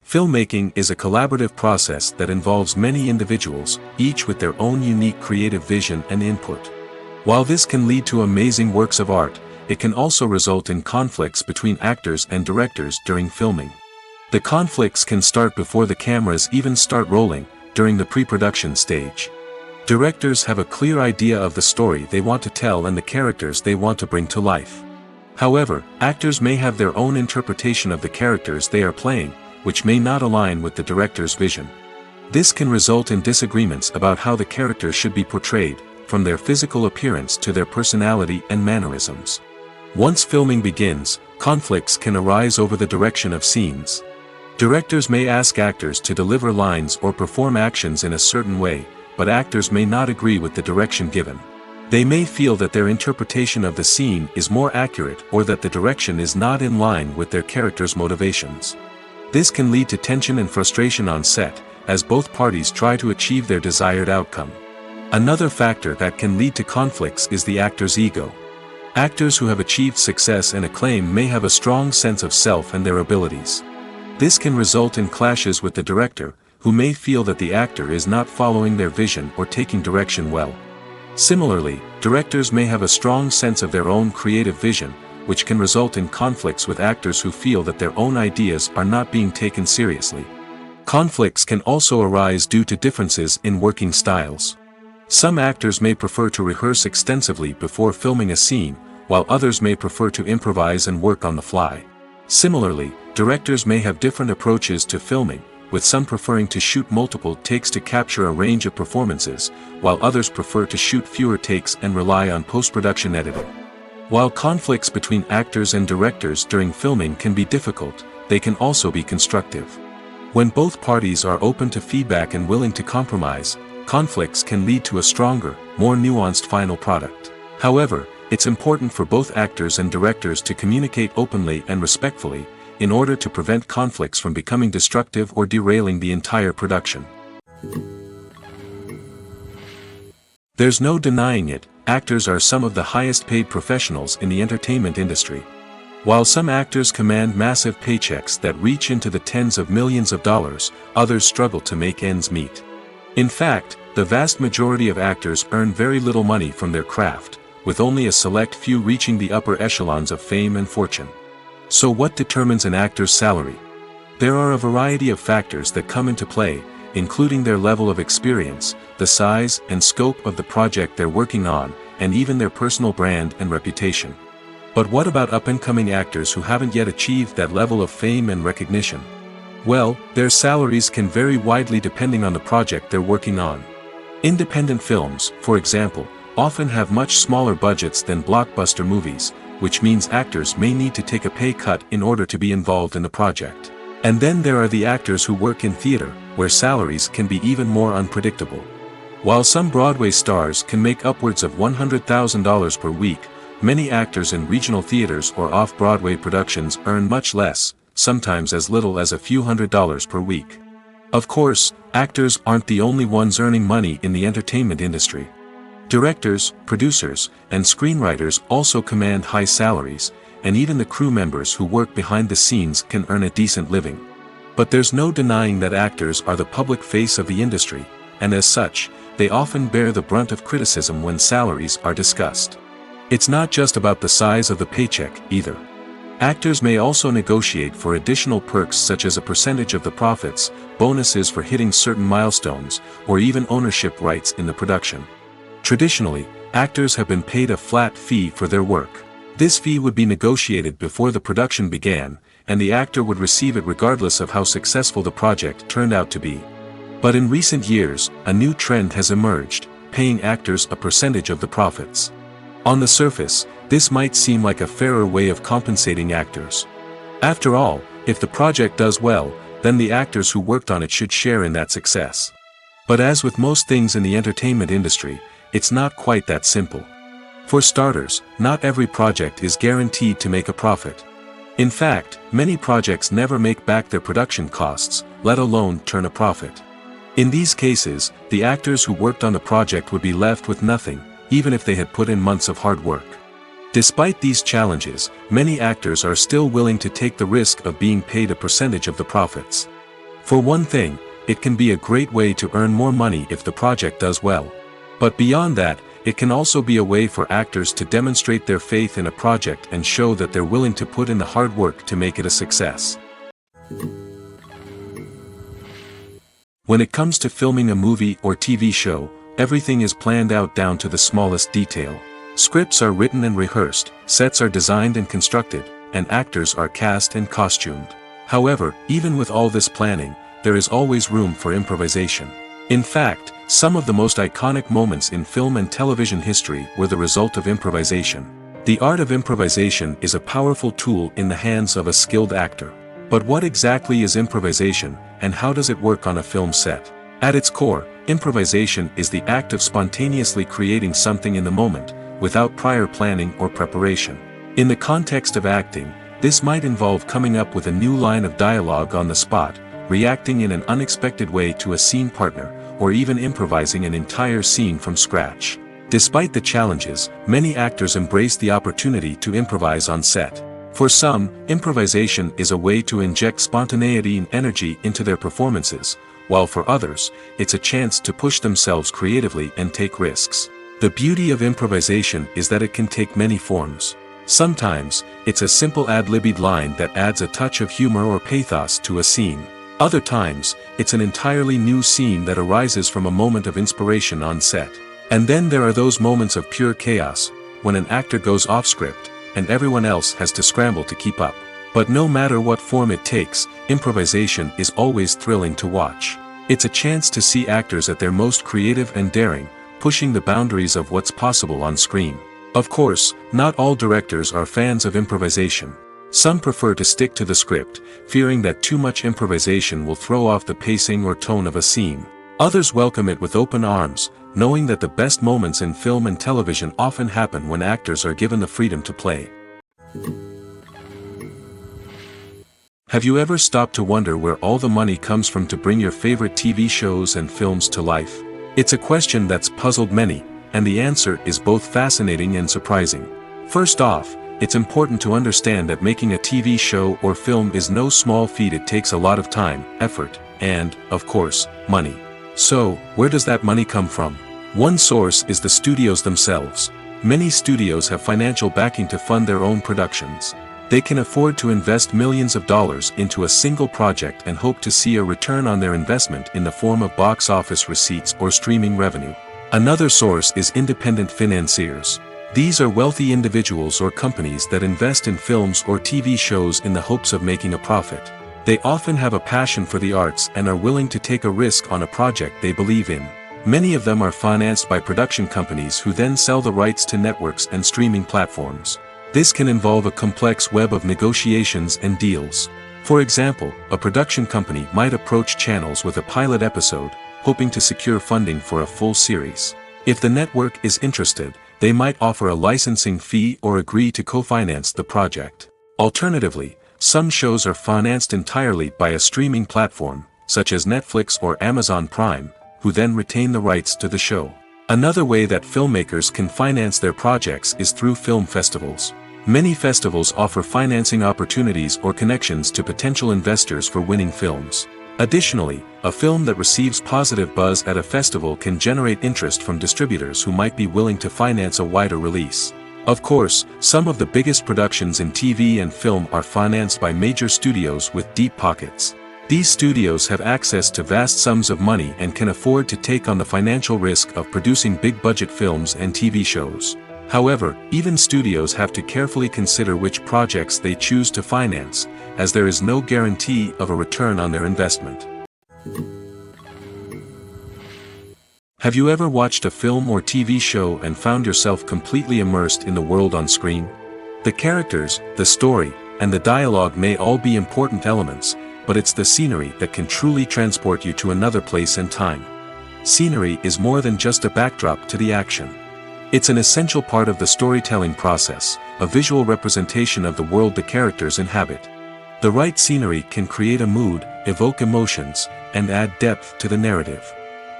Filmmaking is a collaborative process that involves many individuals, each with their own unique creative vision and input. While this can lead to amazing works of art, it can also result in conflicts between actors and directors during filming. The conflicts can start before the cameras even start rolling, during the pre-production stage. Directors have a clear idea of the story they want to tell and the characters they want to bring to life. However, actors may have their own interpretation of the characters they are playing, which may not align with the director's vision. This can result in disagreements about how the character should be portrayed, from their physical appearance to their personality and mannerisms. Once filming begins, conflicts can arise over the direction of scenes. Directors may ask actors to deliver lines or perform actions in a certain way, but actors may not agree with the direction given. They may feel that their interpretation of the scene is more accurate or that the direction is not in line with their character's motivations. This can lead to tension and frustration on set, as both parties try to achieve their desired outcome. Another factor that can lead to conflicts is the actor's ego. Actors who have achieved success and acclaim may have a strong sense of self and their abilities. This can result in clashes with the director, who may feel that the actor is not following their vision or taking direction well. Similarly, directors may have a strong sense of their own creative vision, which can result in conflicts with actors who feel that their own ideas are not being taken seriously. Conflicts can also arise due to differences in working styles. Some actors may prefer to rehearse extensively before filming a scene, while others may prefer to improvise and work on the fly. Similarly, directors may have different approaches to filming, with some preferring to shoot multiple takes to capture a range of performances, while others prefer to shoot fewer takes and rely on post-production editing. While conflicts between actors and directors during filming can be difficult, they can also be constructive. When both parties are open to feedback and willing to compromise, conflicts can lead to a stronger, more nuanced final product. However, it's important for both actors and directors to communicate openly and respectfully, in order to prevent conflicts from becoming destructive or derailing the entire production. There's no denying it, actors are some of the highest paid professionals in the entertainment industry. While some actors command massive paychecks that reach into the tens of millions of dollars, others struggle to make ends meet. In fact, the vast majority of actors earn very little money from their craft, with only a select few reaching the upper echelons of fame and fortune. So what determines an actor's salary? There are a variety of factors that come into play, including their level of experience, the size and scope of the project they're working on, and even their personal brand and reputation. But what about up-and-coming actors who haven't yet achieved that level of fame and recognition? Well, their salaries can vary widely depending on the project they're working on. Independent films, for example, often have much smaller budgets than blockbuster movies, which means actors may need to take a pay cut in order to be involved in the project. And then there are the actors who work in theater, where salaries can be even more unpredictable. While some Broadway stars can make upwards of $100,000 per week, many actors in regional theaters or off-Broadway productions earn much less, sometimes as little as a few $100s per week. Of course, actors aren't the only ones earning money in the entertainment industry. Directors, producers, and screenwriters also command high salaries, and even the crew members who work behind the scenes can earn a decent living. But there's no denying that actors are the public face of the industry, and as such, they often bear the brunt of criticism when salaries are discussed. It's not just about the size of the paycheck, either. Actors may also negotiate for additional perks such as a percentage of the profits, bonuses for hitting certain milestones, or even ownership rights in the production. Traditionally, actors have been paid a flat fee for their work. This fee would be negotiated before the production began, and the actor would receive it regardless of how successful the project turned out to be. But in recent years, a new trend has emerged, paying actors a percentage of the profits. On the surface, this might seem like a fairer way of compensating actors. After all, if the project does well, then the actors who worked on it should share in that success. But as with most things in the entertainment industry, it's not quite that simple. For starters, not every project is guaranteed to make a profit. In fact, many projects never make back their production costs, let alone turn a profit. In these cases, the actors who worked on the project would be left with nothing, even if they had put in months of hard work. Despite these challenges, many actors are still willing to take the risk of being paid a percentage of the profits. For one thing, it can be a great way to earn more money if the project does well. But beyond that, it can also be a way for actors to demonstrate their faith in a project and show that they're willing to put in the hard work to make it a success. When it comes to filming a movie or TV show, everything is planned out down to the smallest detail. Scripts are written and rehearsed, sets are designed and constructed, and actors are cast and costumed. However, even with all this planning, there is always room for improvisation. In fact, some of the most iconic moments in film and television history were the result of improvisation. The art of improvisation is a powerful tool in the hands of a skilled actor. But what exactly is improvisation, and how does it work on a film set? At its core, improvisation is the act of spontaneously creating something in the moment, without prior planning or preparation. In the context of acting, this might involve coming up with a new line of dialogue on the spot, reacting in an unexpected way to a scene partner, or even improvising an entire scene from scratch. Despite the challenges, many actors embrace the opportunity to improvise on set. For some, improvisation is a way to inject spontaneity and energy into their performances, while for others, it's a chance to push themselves creatively and take risks. The beauty of improvisation is that it can take many forms. Sometimes, it's a simple ad-libbed line that adds a touch of humor or pathos to a scene. Other times, it's an entirely new scene that arises from a moment of inspiration on set. And then there are those moments of pure chaos, when an actor goes off script, and everyone else has to scramble to keep up. But no matter what form it takes, improvisation is always thrilling to watch. It's a chance to see actors at their most creative and daring, pushing the boundaries of what's possible on screen. Of course, not all directors are fans of improvisation. Some prefer to stick to the script, fearing that too much improvisation will throw off the pacing or tone of a scene. Others welcome it with open arms, knowing that the best moments in film and television often happen when actors are given the freedom to play. Have you ever stopped to wonder where all the money comes from to bring your favorite TV shows and films to life? It's a question that's puzzled many, and the answer is both fascinating and surprising. First off, it's important to understand that making a TV show or film is no small feat. It takes a lot of time, effort, and, of course, money. So, where does that money come from? One source is the studios themselves. Many studios have financial backing to fund their own productions. They can afford to invest millions of dollars into a single project and hope to see a return on their investment in the form of box office receipts or streaming revenue. Another source is independent financiers. These are wealthy individuals or companies that invest in films or TV shows in the hopes of making a profit. They often have a passion for the arts and are willing to take a risk on a project they believe in. Many of them are financed by production companies who then sell the rights to networks and streaming platforms. This can involve a complex web of negotiations and deals. For example, a production company might approach channels with a pilot episode, hoping to secure funding for a full series. If the network is interested, they might offer a licensing fee or agree to co-finance the project. Alternatively, some shows are financed entirely by a streaming platform, such as Netflix or Amazon Prime, who then retain the rights to the show. Another way that filmmakers can finance their projects is through film festivals. Many festivals offer financing opportunities or connections to potential investors for winning films. Additionally, a film that receives positive buzz at a festival can generate interest from distributors who might be willing to finance a wider release. Of course, some of the biggest productions in TV and film are financed by major studios with deep pockets. These studios have access to vast sums of money and can afford to take on the financial risk of producing big-budget films and TV shows. However, even studios have to carefully consider which projects they choose to finance, as there is no guarantee of a return on their investment. Have you ever watched a film or TV show and found yourself completely immersed in the world on screen? The characters, the story, and the dialogue may all be important elements, but it's the scenery that can truly transport you to another place and time. Scenery is more than just a backdrop to the action. It's an essential part of the storytelling process, a visual representation of the world the characters inhabit. The right scenery can create a mood, evoke emotions, and add depth to the narrative.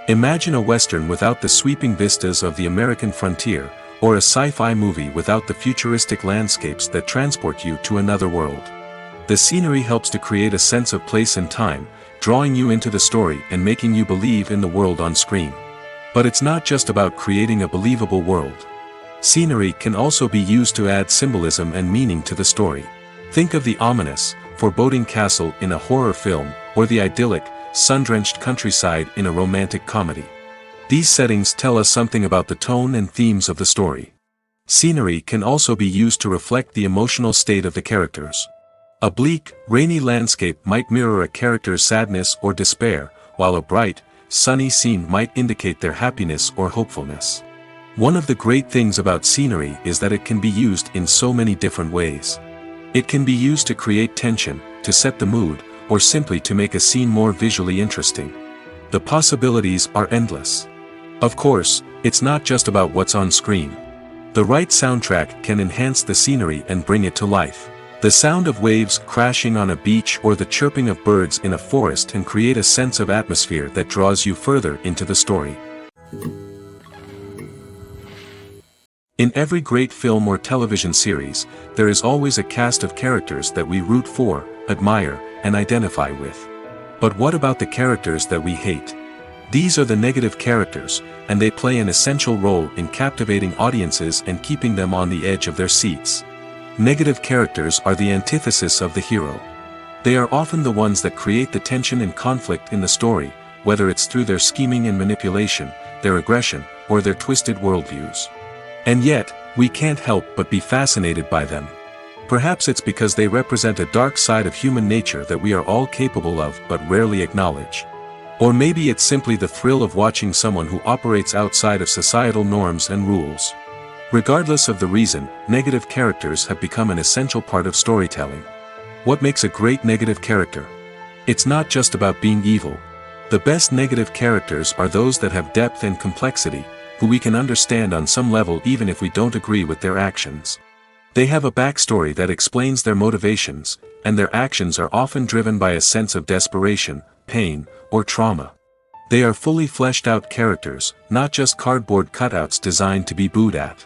Imagine a Western without the sweeping vistas of the American frontier, or a sci-fi movie without the futuristic landscapes that transport you to another world. The scenery helps to create a sense of place and time, drawing you into the story and making you believe in the world on screen. But it's not just about creating a believable world. Scenery can also be used to add symbolism and meaning to the story. Think of the ominous, foreboding castle in a horror film, or the idyllic, sun-drenched countryside in a romantic comedy. These settings tell us something about the tone and themes of the story. Scenery can also be used to reflect the emotional state of the characters. A bleak, rainy landscape might mirror a character's sadness or despair, while a bright, sunny scene might indicate their happiness or hopefulness. One of the great things about scenery is that it can be used in so many different ways. It can be used to create tension, to set the mood, or simply to make a scene more visually interesting. The possibilities are endless. Of course, it's not just about what's on screen. The right soundtrack can enhance the scenery and bring it to life. The sound of waves crashing on a beach or the chirping of birds in a forest can create a sense of atmosphere that draws you further into the story. In every great film or television series, there is always a cast of characters that we root for, admire, and identify with. But what about the characters that we hate? These are the negative characters, and they play an essential role in captivating audiences and keeping them on the edge of their seats. Negative characters are the antithesis of the hero. They are often the ones that create the tension and conflict in the story, whether it's through their scheming and manipulation, their aggression, or their twisted worldviews. And yet, we can't help but be fascinated by them. Perhaps it's because they represent a dark side of human nature that we are all capable of but rarely acknowledge. Or maybe it's simply the thrill of watching someone who operates outside of societal norms and rules. Regardless of the reason, negative characters have become an essential part of storytelling. What makes a great negative character? It's not just about being evil. The best negative characters are those that have depth and complexity, who we can understand on some level even if we don't agree with their actions. They have a backstory that explains their motivations, and their actions are often driven by a sense of desperation, pain, or trauma. They are fully fleshed out characters, not just cardboard cutouts designed to be booed at.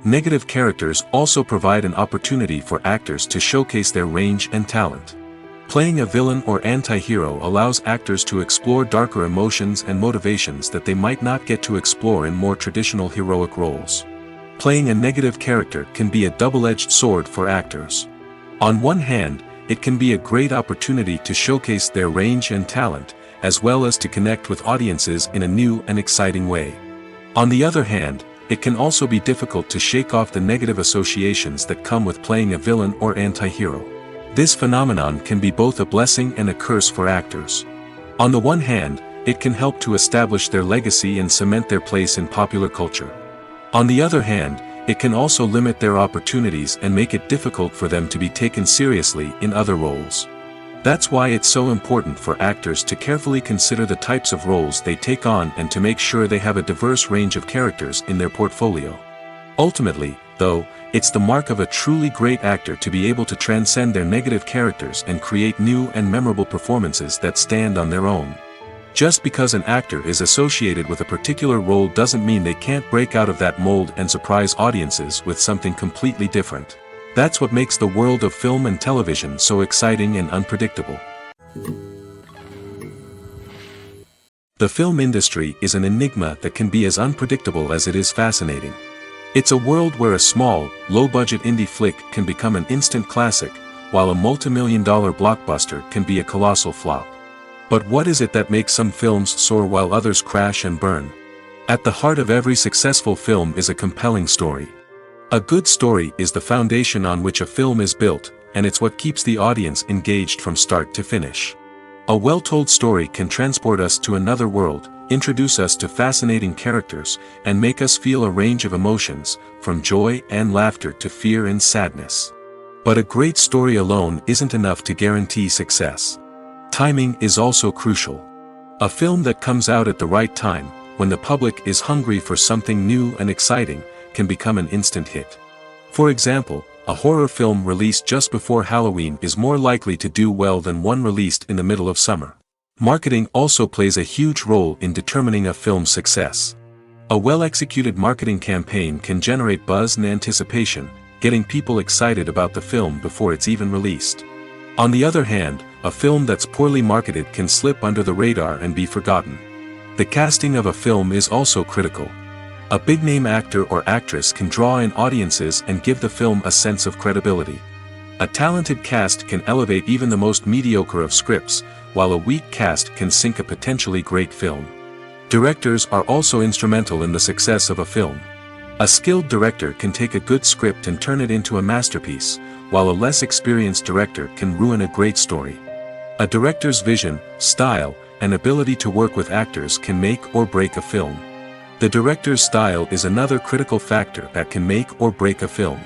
Negative characters also provide an opportunity for actors to showcase their range and talent. Playing a villain or anti-hero allows actors to explore darker emotions and motivations that they might not get to explore in more traditional heroic roles. Playing a negative character can be a double-edged sword for actors. On one hand, it can be a great opportunity to showcase their range and talent, as well as to connect with audiences in a new and exciting way. On the other hand, it can also be difficult to shake off the negative associations that come with playing a villain or anti-hero. This phenomenon can be both a blessing and a curse for actors. On the one hand, it can help to establish their legacy and cement their place in popular culture. On the other hand, it can also limit their opportunities and make it difficult for them to be taken seriously in other roles. That's why it's so important for actors to carefully consider the types of roles they take on and to make sure they have a diverse range of characters in their portfolio. Ultimately, though, it's the mark of a truly great actor to be able to transcend their negative characters and create new and memorable performances that stand on their own. Just because an actor is associated with a particular role doesn't mean they can't break out of that mold and surprise audiences with something completely different. That's what makes the world of film and television so exciting and unpredictable. The film industry is an enigma that can be as unpredictable as it is fascinating. It's a world where a small, low-budget indie flick can become an instant classic, while a multi-million-dollar blockbuster can be a colossal flop. But what is it that makes some films soar while others crash and burn? At the heart of every successful film is a compelling story. A good story is the foundation on which a film is built, and it's what keeps the audience engaged from start to finish. A well-told story can transport us to another world, introduce us to fascinating characters, and make us feel a range of emotions, from joy and laughter to fear and sadness. But a great story alone isn't enough to guarantee success. Timing is also crucial. A film that comes out at the right time, when the public is hungry for something new and exciting, can become an instant hit. For example, a horror film released just before Halloween is more likely to do well than one released in the middle of summer. Marketing also plays a huge role in determining a film's success. A well-executed marketing campaign can generate buzz and anticipation, getting people excited about the film before it's even released. On the other hand, a film that's poorly marketed can slip under the radar and be forgotten. The casting of a film is also critical. A big-name actor or actress can draw in audiences and give the film a sense of credibility. A talented cast can elevate even the most mediocre of scripts, while a weak cast can sink a potentially great film. Directors are also instrumental in the success of a film. A skilled director can take a good script and turn it into a masterpiece, while a less experienced director can ruin a great story. A director's vision, style, and ability to work with actors can make or break a film. The director's style is another critical factor that can make or break a film.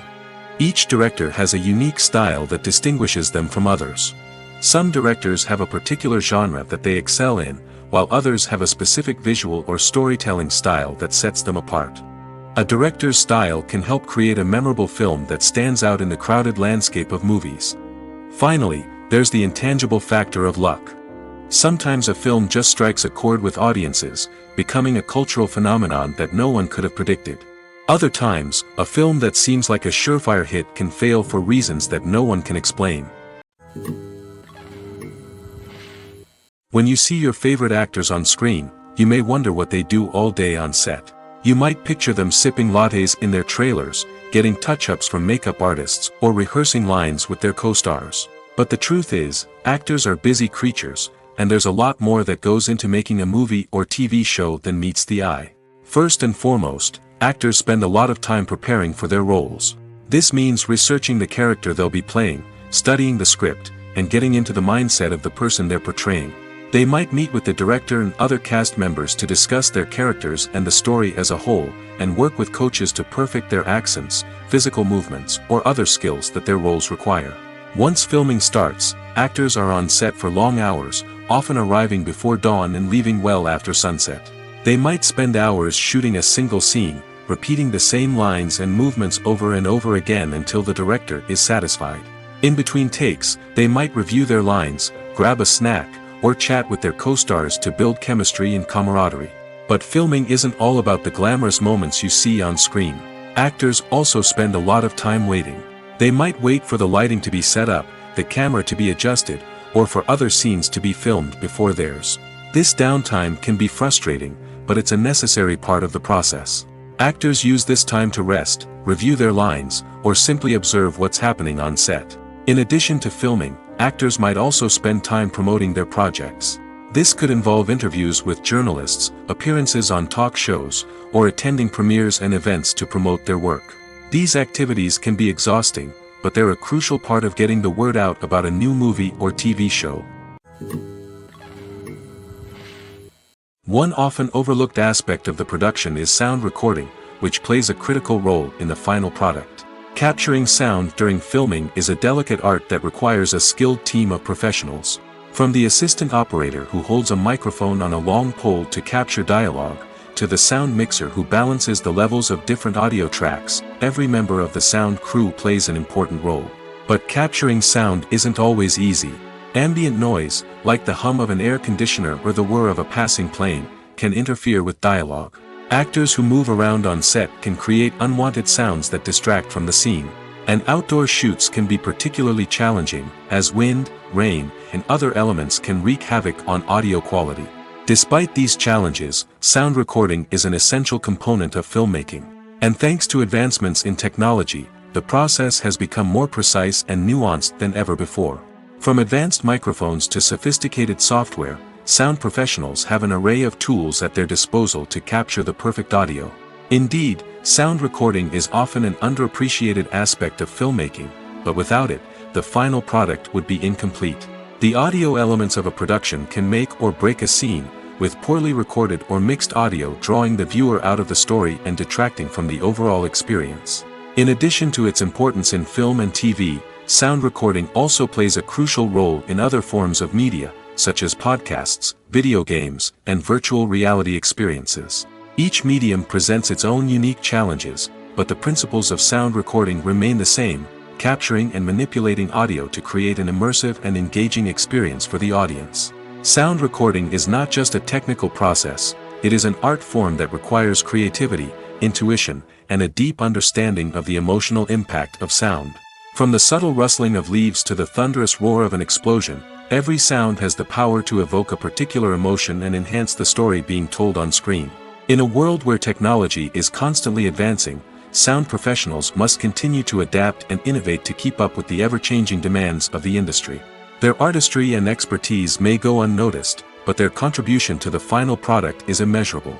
Each director has a unique style that distinguishes them from others. Some directors have a particular genre that they excel in, while others have a specific visual or storytelling style that sets them apart. A director's style can help create a memorable film that stands out in the crowded landscape of movies. Finally, there's the intangible factor of luck. Sometimes a film just strikes a chord with audiences, becoming a cultural phenomenon that no one could have predicted. Other times, a film that seems like a surefire hit can fail for reasons that no one can explain. When you see your favorite actors on screen, you may wonder what they do all day on set. You might picture them sipping lattes in their trailers, getting touch-ups from makeup artists, or rehearsing lines with their co-stars. But the truth is, actors are busy creatures, and there's a lot more that goes into making a movie or TV show than meets the eye. First and foremost, actors spend a lot of time preparing for their roles. This means researching the character they'll be playing, studying the script, and getting into the mindset of the person they're portraying. They might meet with the director and other cast members to discuss their characters and the story as a whole, and work with coaches to perfect their accents, physical movements, or other skills that their roles require. Once filming starts, actors are on set for long hours, often arriving before dawn and leaving well after sunset. They might spend hours shooting a single scene, repeating the same lines and movements over and over again until the director is satisfied. In between takes, they might review their lines, grab a snack, or chat with their co-stars to build chemistry and camaraderie. But filming isn't all about the glamorous moments you see on screen. Actors also spend a lot of time waiting. They might wait for the lighting to be set up, the camera to be adjusted, or for other scenes to be filmed before theirs. This downtime can be frustrating, but it's a necessary part of the process. Actors use this time to rest, review their lines, or simply observe what's happening on set. In addition to filming, actors might also spend time promoting their projects. This could involve interviews with journalists, appearances on talk shows, or attending premieres and events to promote their work. These activities can be exhausting, but they're a crucial part of getting the word out about a new movie or TV show. One often overlooked aspect of the production is sound recording, which plays a critical role in the final product. Capturing sound during filming is a delicate art that requires a skilled team of professionals. From the assistant operator who holds a microphone on a long pole to capture dialogue, to the sound mixer who balances the levels of different audio tracks, every member of the sound crew plays an important role. But capturing sound isn't always easy. Ambient noise, like the hum of an air conditioner or the whir of a passing plane, can interfere with dialogue. Actors who move around on set can create unwanted sounds that distract from the scene. And outdoor shoots can be particularly challenging, as wind, rain, and other elements can wreak havoc on audio quality. Despite these challenges, sound recording is an essential component of filmmaking. And thanks to advancements in technology, the process has become more precise and nuanced than ever before. From advanced microphones to sophisticated software, sound professionals have an array of tools at their disposal to capture the perfect audio. Indeed, sound recording is often an underappreciated aspect of filmmaking, but without it, the final product would be incomplete. The audio elements of a production can make or break a scene, with poorly recorded or mixed audio drawing the viewer out of the story and detracting from the overall experience. In addition to its importance in film and TV, sound recording also plays a crucial role in other forms of media, such as podcasts, video games, and virtual reality experiences. Each medium presents its own unique challenges, but the principles of sound recording remain the same, capturing and manipulating audio to create an immersive and engaging experience for the audience. Sound recording is not just a technical process, it is an art form that requires creativity, intuition, and a deep understanding of the emotional impact of sound. From the subtle rustling of leaves to the thunderous roar of an explosion, every sound has the power to evoke a particular emotion and enhance the story being told on screen. In a world where technology is constantly advancing, sound professionals must continue to adapt and innovate to keep up with the ever-changing demands of the industry. Their artistry and expertise may go unnoticed, but their contribution to the final product is immeasurable.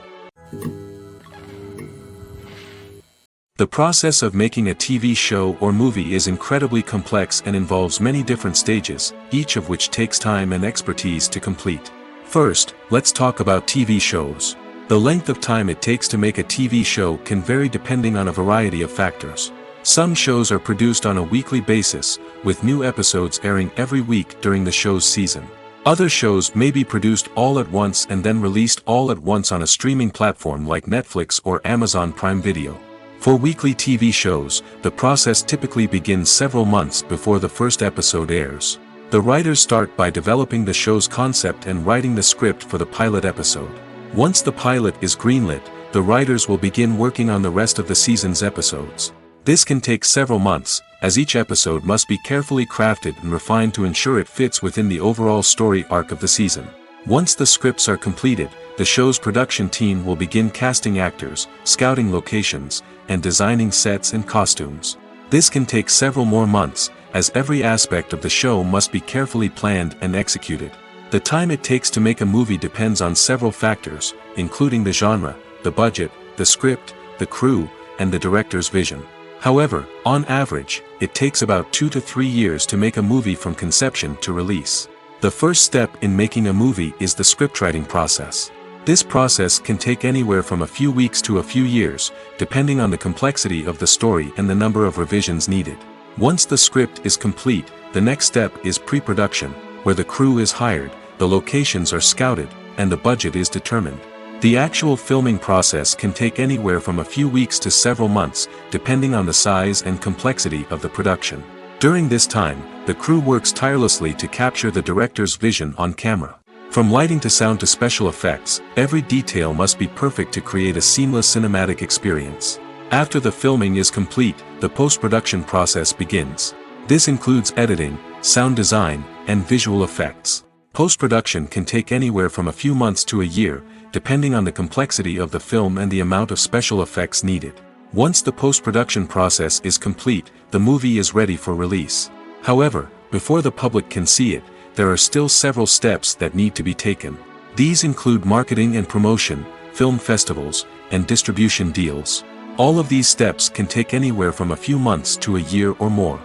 The process of making a TV show or movie is incredibly complex and involves many different stages, each of which takes time and expertise to complete. First, let's talk about TV shows. The length of time it takes to make a TV show can vary depending on a variety of factors. Some shows are produced on a weekly basis, with new episodes airing every week during the show's season. Other shows may be produced all at once and then released all at once on a streaming platform like Netflix or Amazon Prime Video. For weekly TV shows, the process typically begins several months before the first episode airs. The writers start by developing the show's concept and writing the script for the pilot episode. Once the pilot is greenlit, the writers will begin working on the rest of the season's episodes. This can take several months, as each episode must be carefully crafted and refined to ensure it fits within the overall story arc of the season. Once the scripts are completed, the show's production team will begin casting actors, scouting locations, and designing sets and costumes. This can take several more months, as every aspect of the show must be carefully planned and executed. The time it takes to make a movie depends on several factors, including the genre, the budget, the script, the crew, and the director's vision. However, on average, it takes about 2 to 3 years to make a movie from conception to release. The first step in making a movie is the scriptwriting process. This process can take anywhere from a few weeks to a few years, depending on the complexity of the story and the number of revisions needed. Once the script is complete, the next step is pre-production, where the crew is hired, the locations are scouted, and the budget is determined. The actual filming process can take anywhere from a few weeks to several months, depending on the size and complexity of the production. During this time, the crew works tirelessly to capture the director's vision on camera. From lighting to sound to special effects, every detail must be perfect to create a seamless cinematic experience. After the filming is complete, the post-production process begins. This includes editing, sound design, and visual effects. Post-production can take anywhere from a few months to a year, depending on the complexity of the film and the amount of special effects needed. Once the post-production process is complete, the movie is ready for release. However, before the public can see it, there are still several steps that need to be taken. These include marketing and promotion, film festivals, and distribution deals. All of these steps can take anywhere from a few months to a year or more.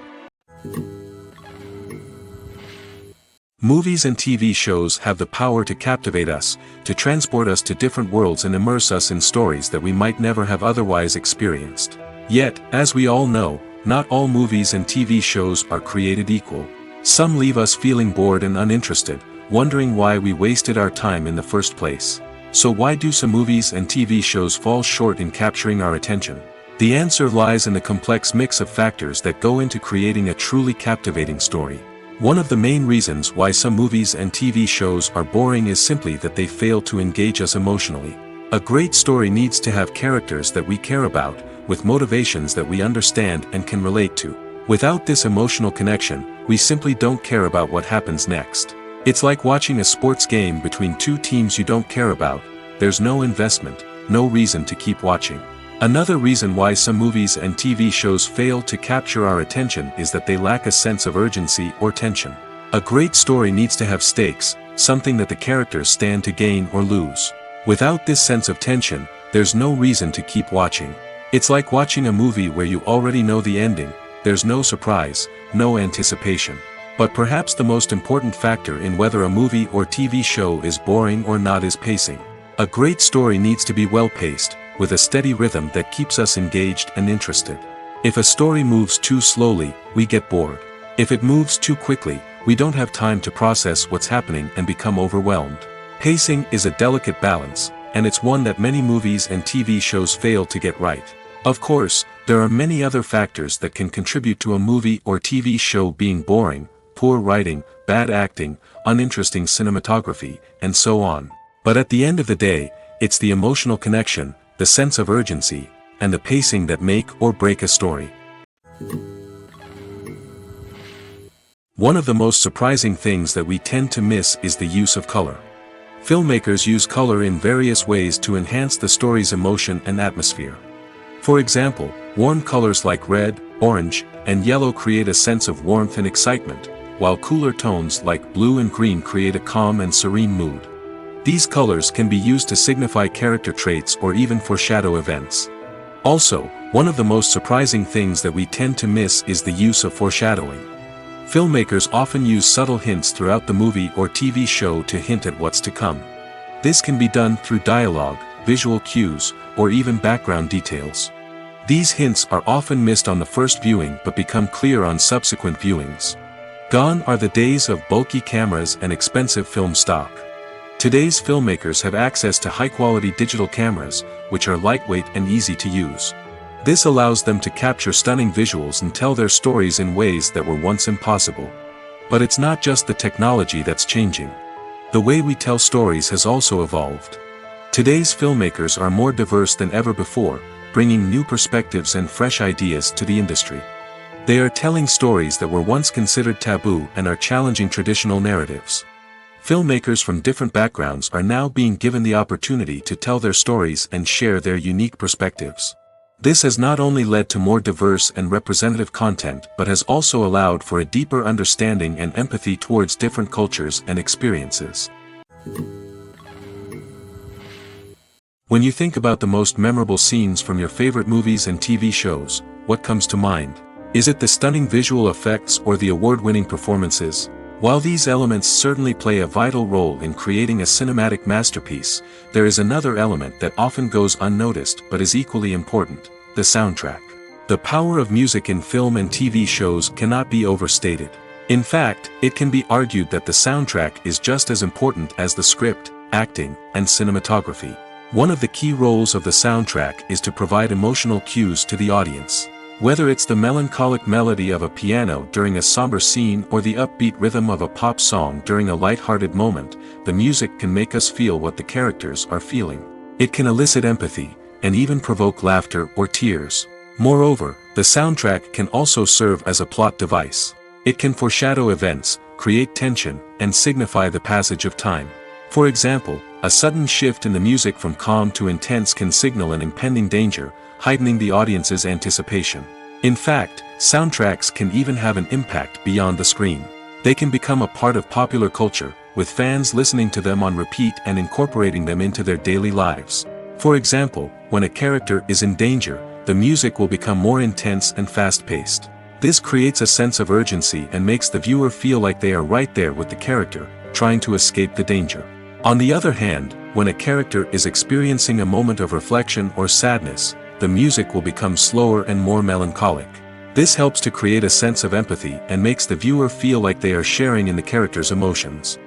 Movies and TV shows have the power to captivate us, to transport us to different worlds and immerse us in stories that we might never have otherwise experienced. Yet, as we all know, not all movies and TV shows are created equal. Some leave us feeling bored and uninterested, wondering why we wasted our time in the first place. So why do some movies and TV shows fall short in capturing our attention? The answer lies in the complex mix of factors that go into creating a truly captivating story. One of the main reasons why some movies and TV shows are boring is simply that they fail to engage us emotionally. A great story needs to have characters that we care about, with motivations that we understand and can relate to. Without this emotional connection, we simply don't care about what happens next. It's like watching a sports game between two teams you don't care about. There's no investment, no reason to keep watching. Another reason why some movies and TV shows fail to capture our attention is that they lack a sense of urgency or tension. A great story needs to have stakes, something that the characters stand to gain or lose. Without this sense of tension, there's no reason to keep watching. It's like watching a movie where you already know the ending. There's no surprise, no anticipation. But perhaps the most important factor in whether a movie or TV show is boring or not is pacing. A great story needs to be well-paced, with a steady rhythm that keeps us engaged and interested. If a story moves too slowly, we get bored. If it moves too quickly, we don't have time to process what's happening and become overwhelmed. Pacing is a delicate balance, and it's one that many movies and TV shows fail to get right. Of course, there are many other factors that can contribute to a movie or TV show being boring: poor writing, bad acting, uninteresting cinematography, and so on. But at the end of the day, it's the emotional connection, the sense of urgency, and the pacing that make or break a story. One of the most surprising things that we tend to miss is the use of color. Filmmakers use color in various ways to enhance the story's emotion and atmosphere. For example, warm colors like red, orange, and yellow create a sense of warmth and excitement, while cooler tones like blue and green create a calm and serene mood. These colors can be used to signify character traits or even foreshadow events. Also, one of the most surprising things that we tend to miss is the use of foreshadowing. Filmmakers often use subtle hints throughout the movie or TV show to hint at what's to come. This can be done through dialogue, visual cues, or even background details. These hints are often missed on the first viewing but become clear on subsequent viewings. Gone are the days of bulky cameras and expensive film stock. Today's filmmakers have access to high-quality digital cameras, which are lightweight and easy to use. This allows them to capture stunning visuals and tell their stories in ways that were once impossible. But it's not just the technology that's changing. The way we tell stories has also evolved. Today's filmmakers are more diverse than ever before, bringing new perspectives and fresh ideas to the industry. They are telling stories that were once considered taboo and are challenging traditional narratives. Filmmakers from different backgrounds are now being given the opportunity to tell their stories and share their unique perspectives. This has not only led to more diverse and representative content but has also allowed for a deeper understanding and empathy towards different cultures and experiences. When you think about the most memorable scenes from your favorite movies and TV shows, what comes to mind? Is it the stunning visual effects or the award-winning performances? While these elements certainly play a vital role in creating a cinematic masterpiece, there is another element that often goes unnoticed but is equally important: the soundtrack. The power of music in film and TV shows cannot be overstated. In fact, it can be argued that the soundtrack is just as important as the script, acting, and cinematography. One of the key roles of the soundtrack is to provide emotional cues to the audience. Whether it's the melancholic melody of a piano during a somber scene or the upbeat rhythm of a pop song during a light-hearted moment, the music can make us feel what the characters are feeling. It can elicit empathy, and even provoke laughter or tears. Moreover, the soundtrack can also serve as a plot device. It can foreshadow events, create tension, and signify the passage of time. For example, a sudden shift in the music from calm to intense can signal an impending danger, heightening the audience's anticipation. In fact, soundtracks can even have an impact beyond the screen. They can become a part of popular culture, with fans listening to them on repeat and incorporating them into their daily lives. For example, when a character is in danger, the music will become more intense and fast-paced. This creates a sense of urgency and makes the viewer feel like they are right there with the character, trying to escape the danger. On the other hand, when a character is experiencing a moment of reflection or sadness, the music will become slower and more melancholic. This helps to create a sense of empathy and makes the viewer feel like they are sharing in the character's emotions.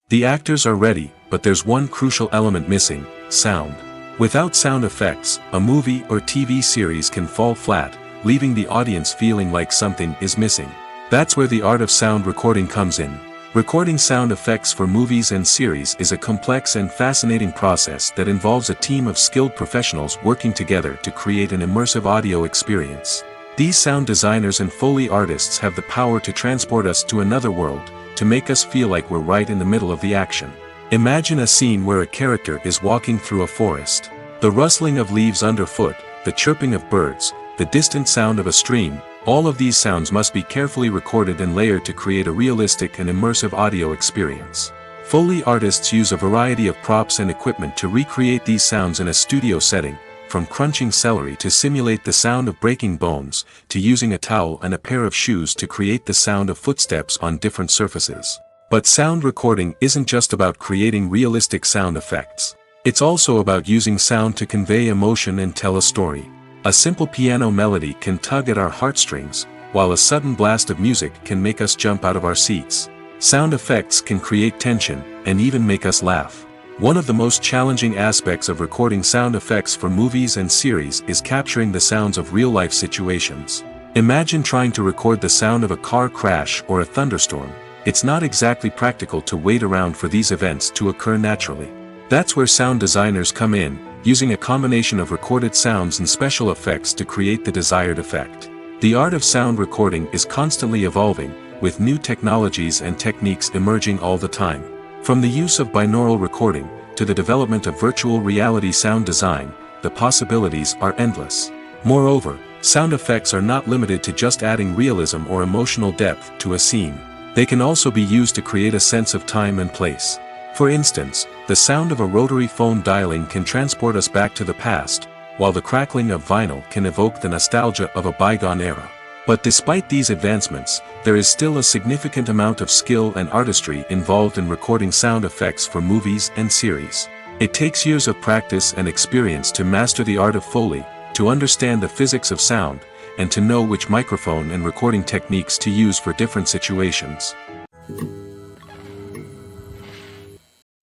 The actors are ready, but there's one crucial element missing: sound. Without sound effects, a movie or TV series can fall flat, leaving the audience feeling like something is missing. That's where the art of sound recording comes in. Recording sound effects for movies and series is a complex and fascinating process that involves a team of skilled professionals working together to create an immersive audio experience. These sound designers and Foley artists have the power to transport us to another world, to make us feel like we're right in the middle of the action. Imagine a scene where a character is walking through a forest. The rustling of leaves underfoot, the chirping of birds, the distant sound of a stream, all of these sounds must be carefully recorded and layered to create a realistic and immersive audio experience. Foley artists use a variety of props and equipment to recreate these sounds in a studio setting, from crunching celery to simulate the sound of breaking bones, to using a towel and a pair of shoes to create the sound of footsteps on different surfaces. But sound recording isn't just about creating realistic sound effects. It's also about using sound to convey emotion and tell a story. A simple piano melody can tug at our heartstrings, while a sudden blast of music can make us jump out of our seats. Sound effects can create tension, and even make us laugh. One of the most challenging aspects of recording sound effects for movies and series is capturing the sounds of real-life situations. Imagine trying to record the sound of a car crash or a thunderstorm. It's not exactly practical to wait around for these events to occur naturally. That's where sound designers come in, using a combination of recorded sounds and special effects to create the desired effect. The art of sound recording is constantly evolving, with new technologies and techniques emerging all the time. From the use of binaural recording, to the development of virtual reality sound design, the possibilities are endless. Moreover, sound effects are not limited to just adding realism or emotional depth to a scene. They can also be used to create a sense of time and place. For instance, the sound of a rotary phone dialing can transport us back to the past, while the crackling of vinyl can evoke the nostalgia of a bygone era. But despite these advancements, there is still a significant amount of skill and artistry involved in recording sound effects for movies and series. It takes years of practice and experience to master the art of Foley, to understand the physics of sound, and to know which microphone and recording techniques to use for different situations.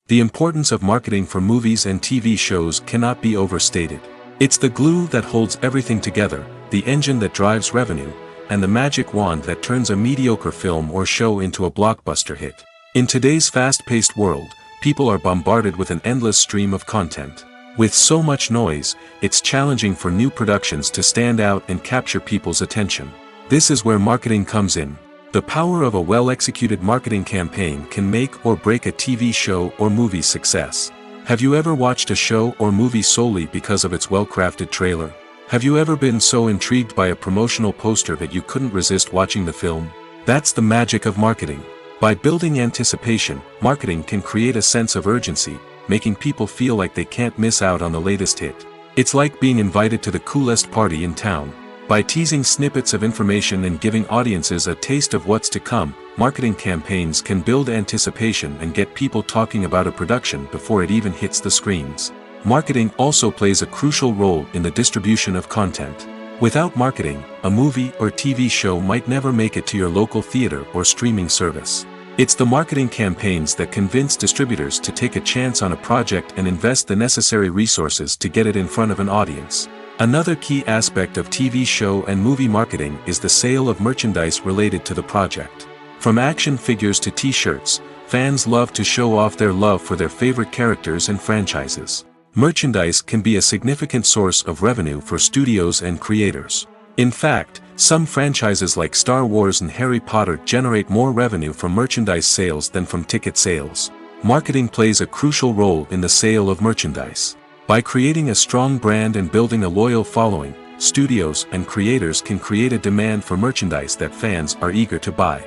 The importance of marketing for movies and TV shows cannot be overstated. It's the glue that holds everything together, the engine that drives revenue, and the magic wand that turns a mediocre film or show into a blockbuster hit. In today's fast-paced world, people are bombarded with an endless stream of content. With so much noise, it's challenging for new productions to stand out and capture people's attention. This is where marketing comes in. The power of a well-executed marketing campaign can make or break a TV show or movie's success. Have you ever watched a show or movie solely because of its well-crafted trailer? Have you ever been so intrigued by a promotional poster that you couldn't resist watching the film? That's the magic of marketing. By building anticipation, marketing can create a sense of urgency, making people feel like they can't miss out on the latest hit. It's like being invited to the coolest party in town. By teasing snippets of information and giving audiences a taste of what's to come, marketing campaigns can build anticipation and get people talking about a production before it even hits the screens. Marketing also plays a crucial role in the distribution of content. Without marketing, a movie or TV show might never make it to your local theater or streaming service. It's the marketing campaigns that convince distributors to take a chance on a project and invest the necessary resources to get it in front of an audience. Another key aspect of TV show and movie marketing is the sale of merchandise related to the project. From action figures to t-shirts, fans love to show off their love for their favorite characters and franchises. Merchandise can be a significant source of revenue for studios and creators. In fact, some franchises like Star Wars and Harry Potter generate more revenue from merchandise sales than from ticket sales. Marketing plays a crucial role in the sale of merchandise. By creating a strong brand and building a loyal following, studios and creators can create a demand for merchandise that fans are eager to buy.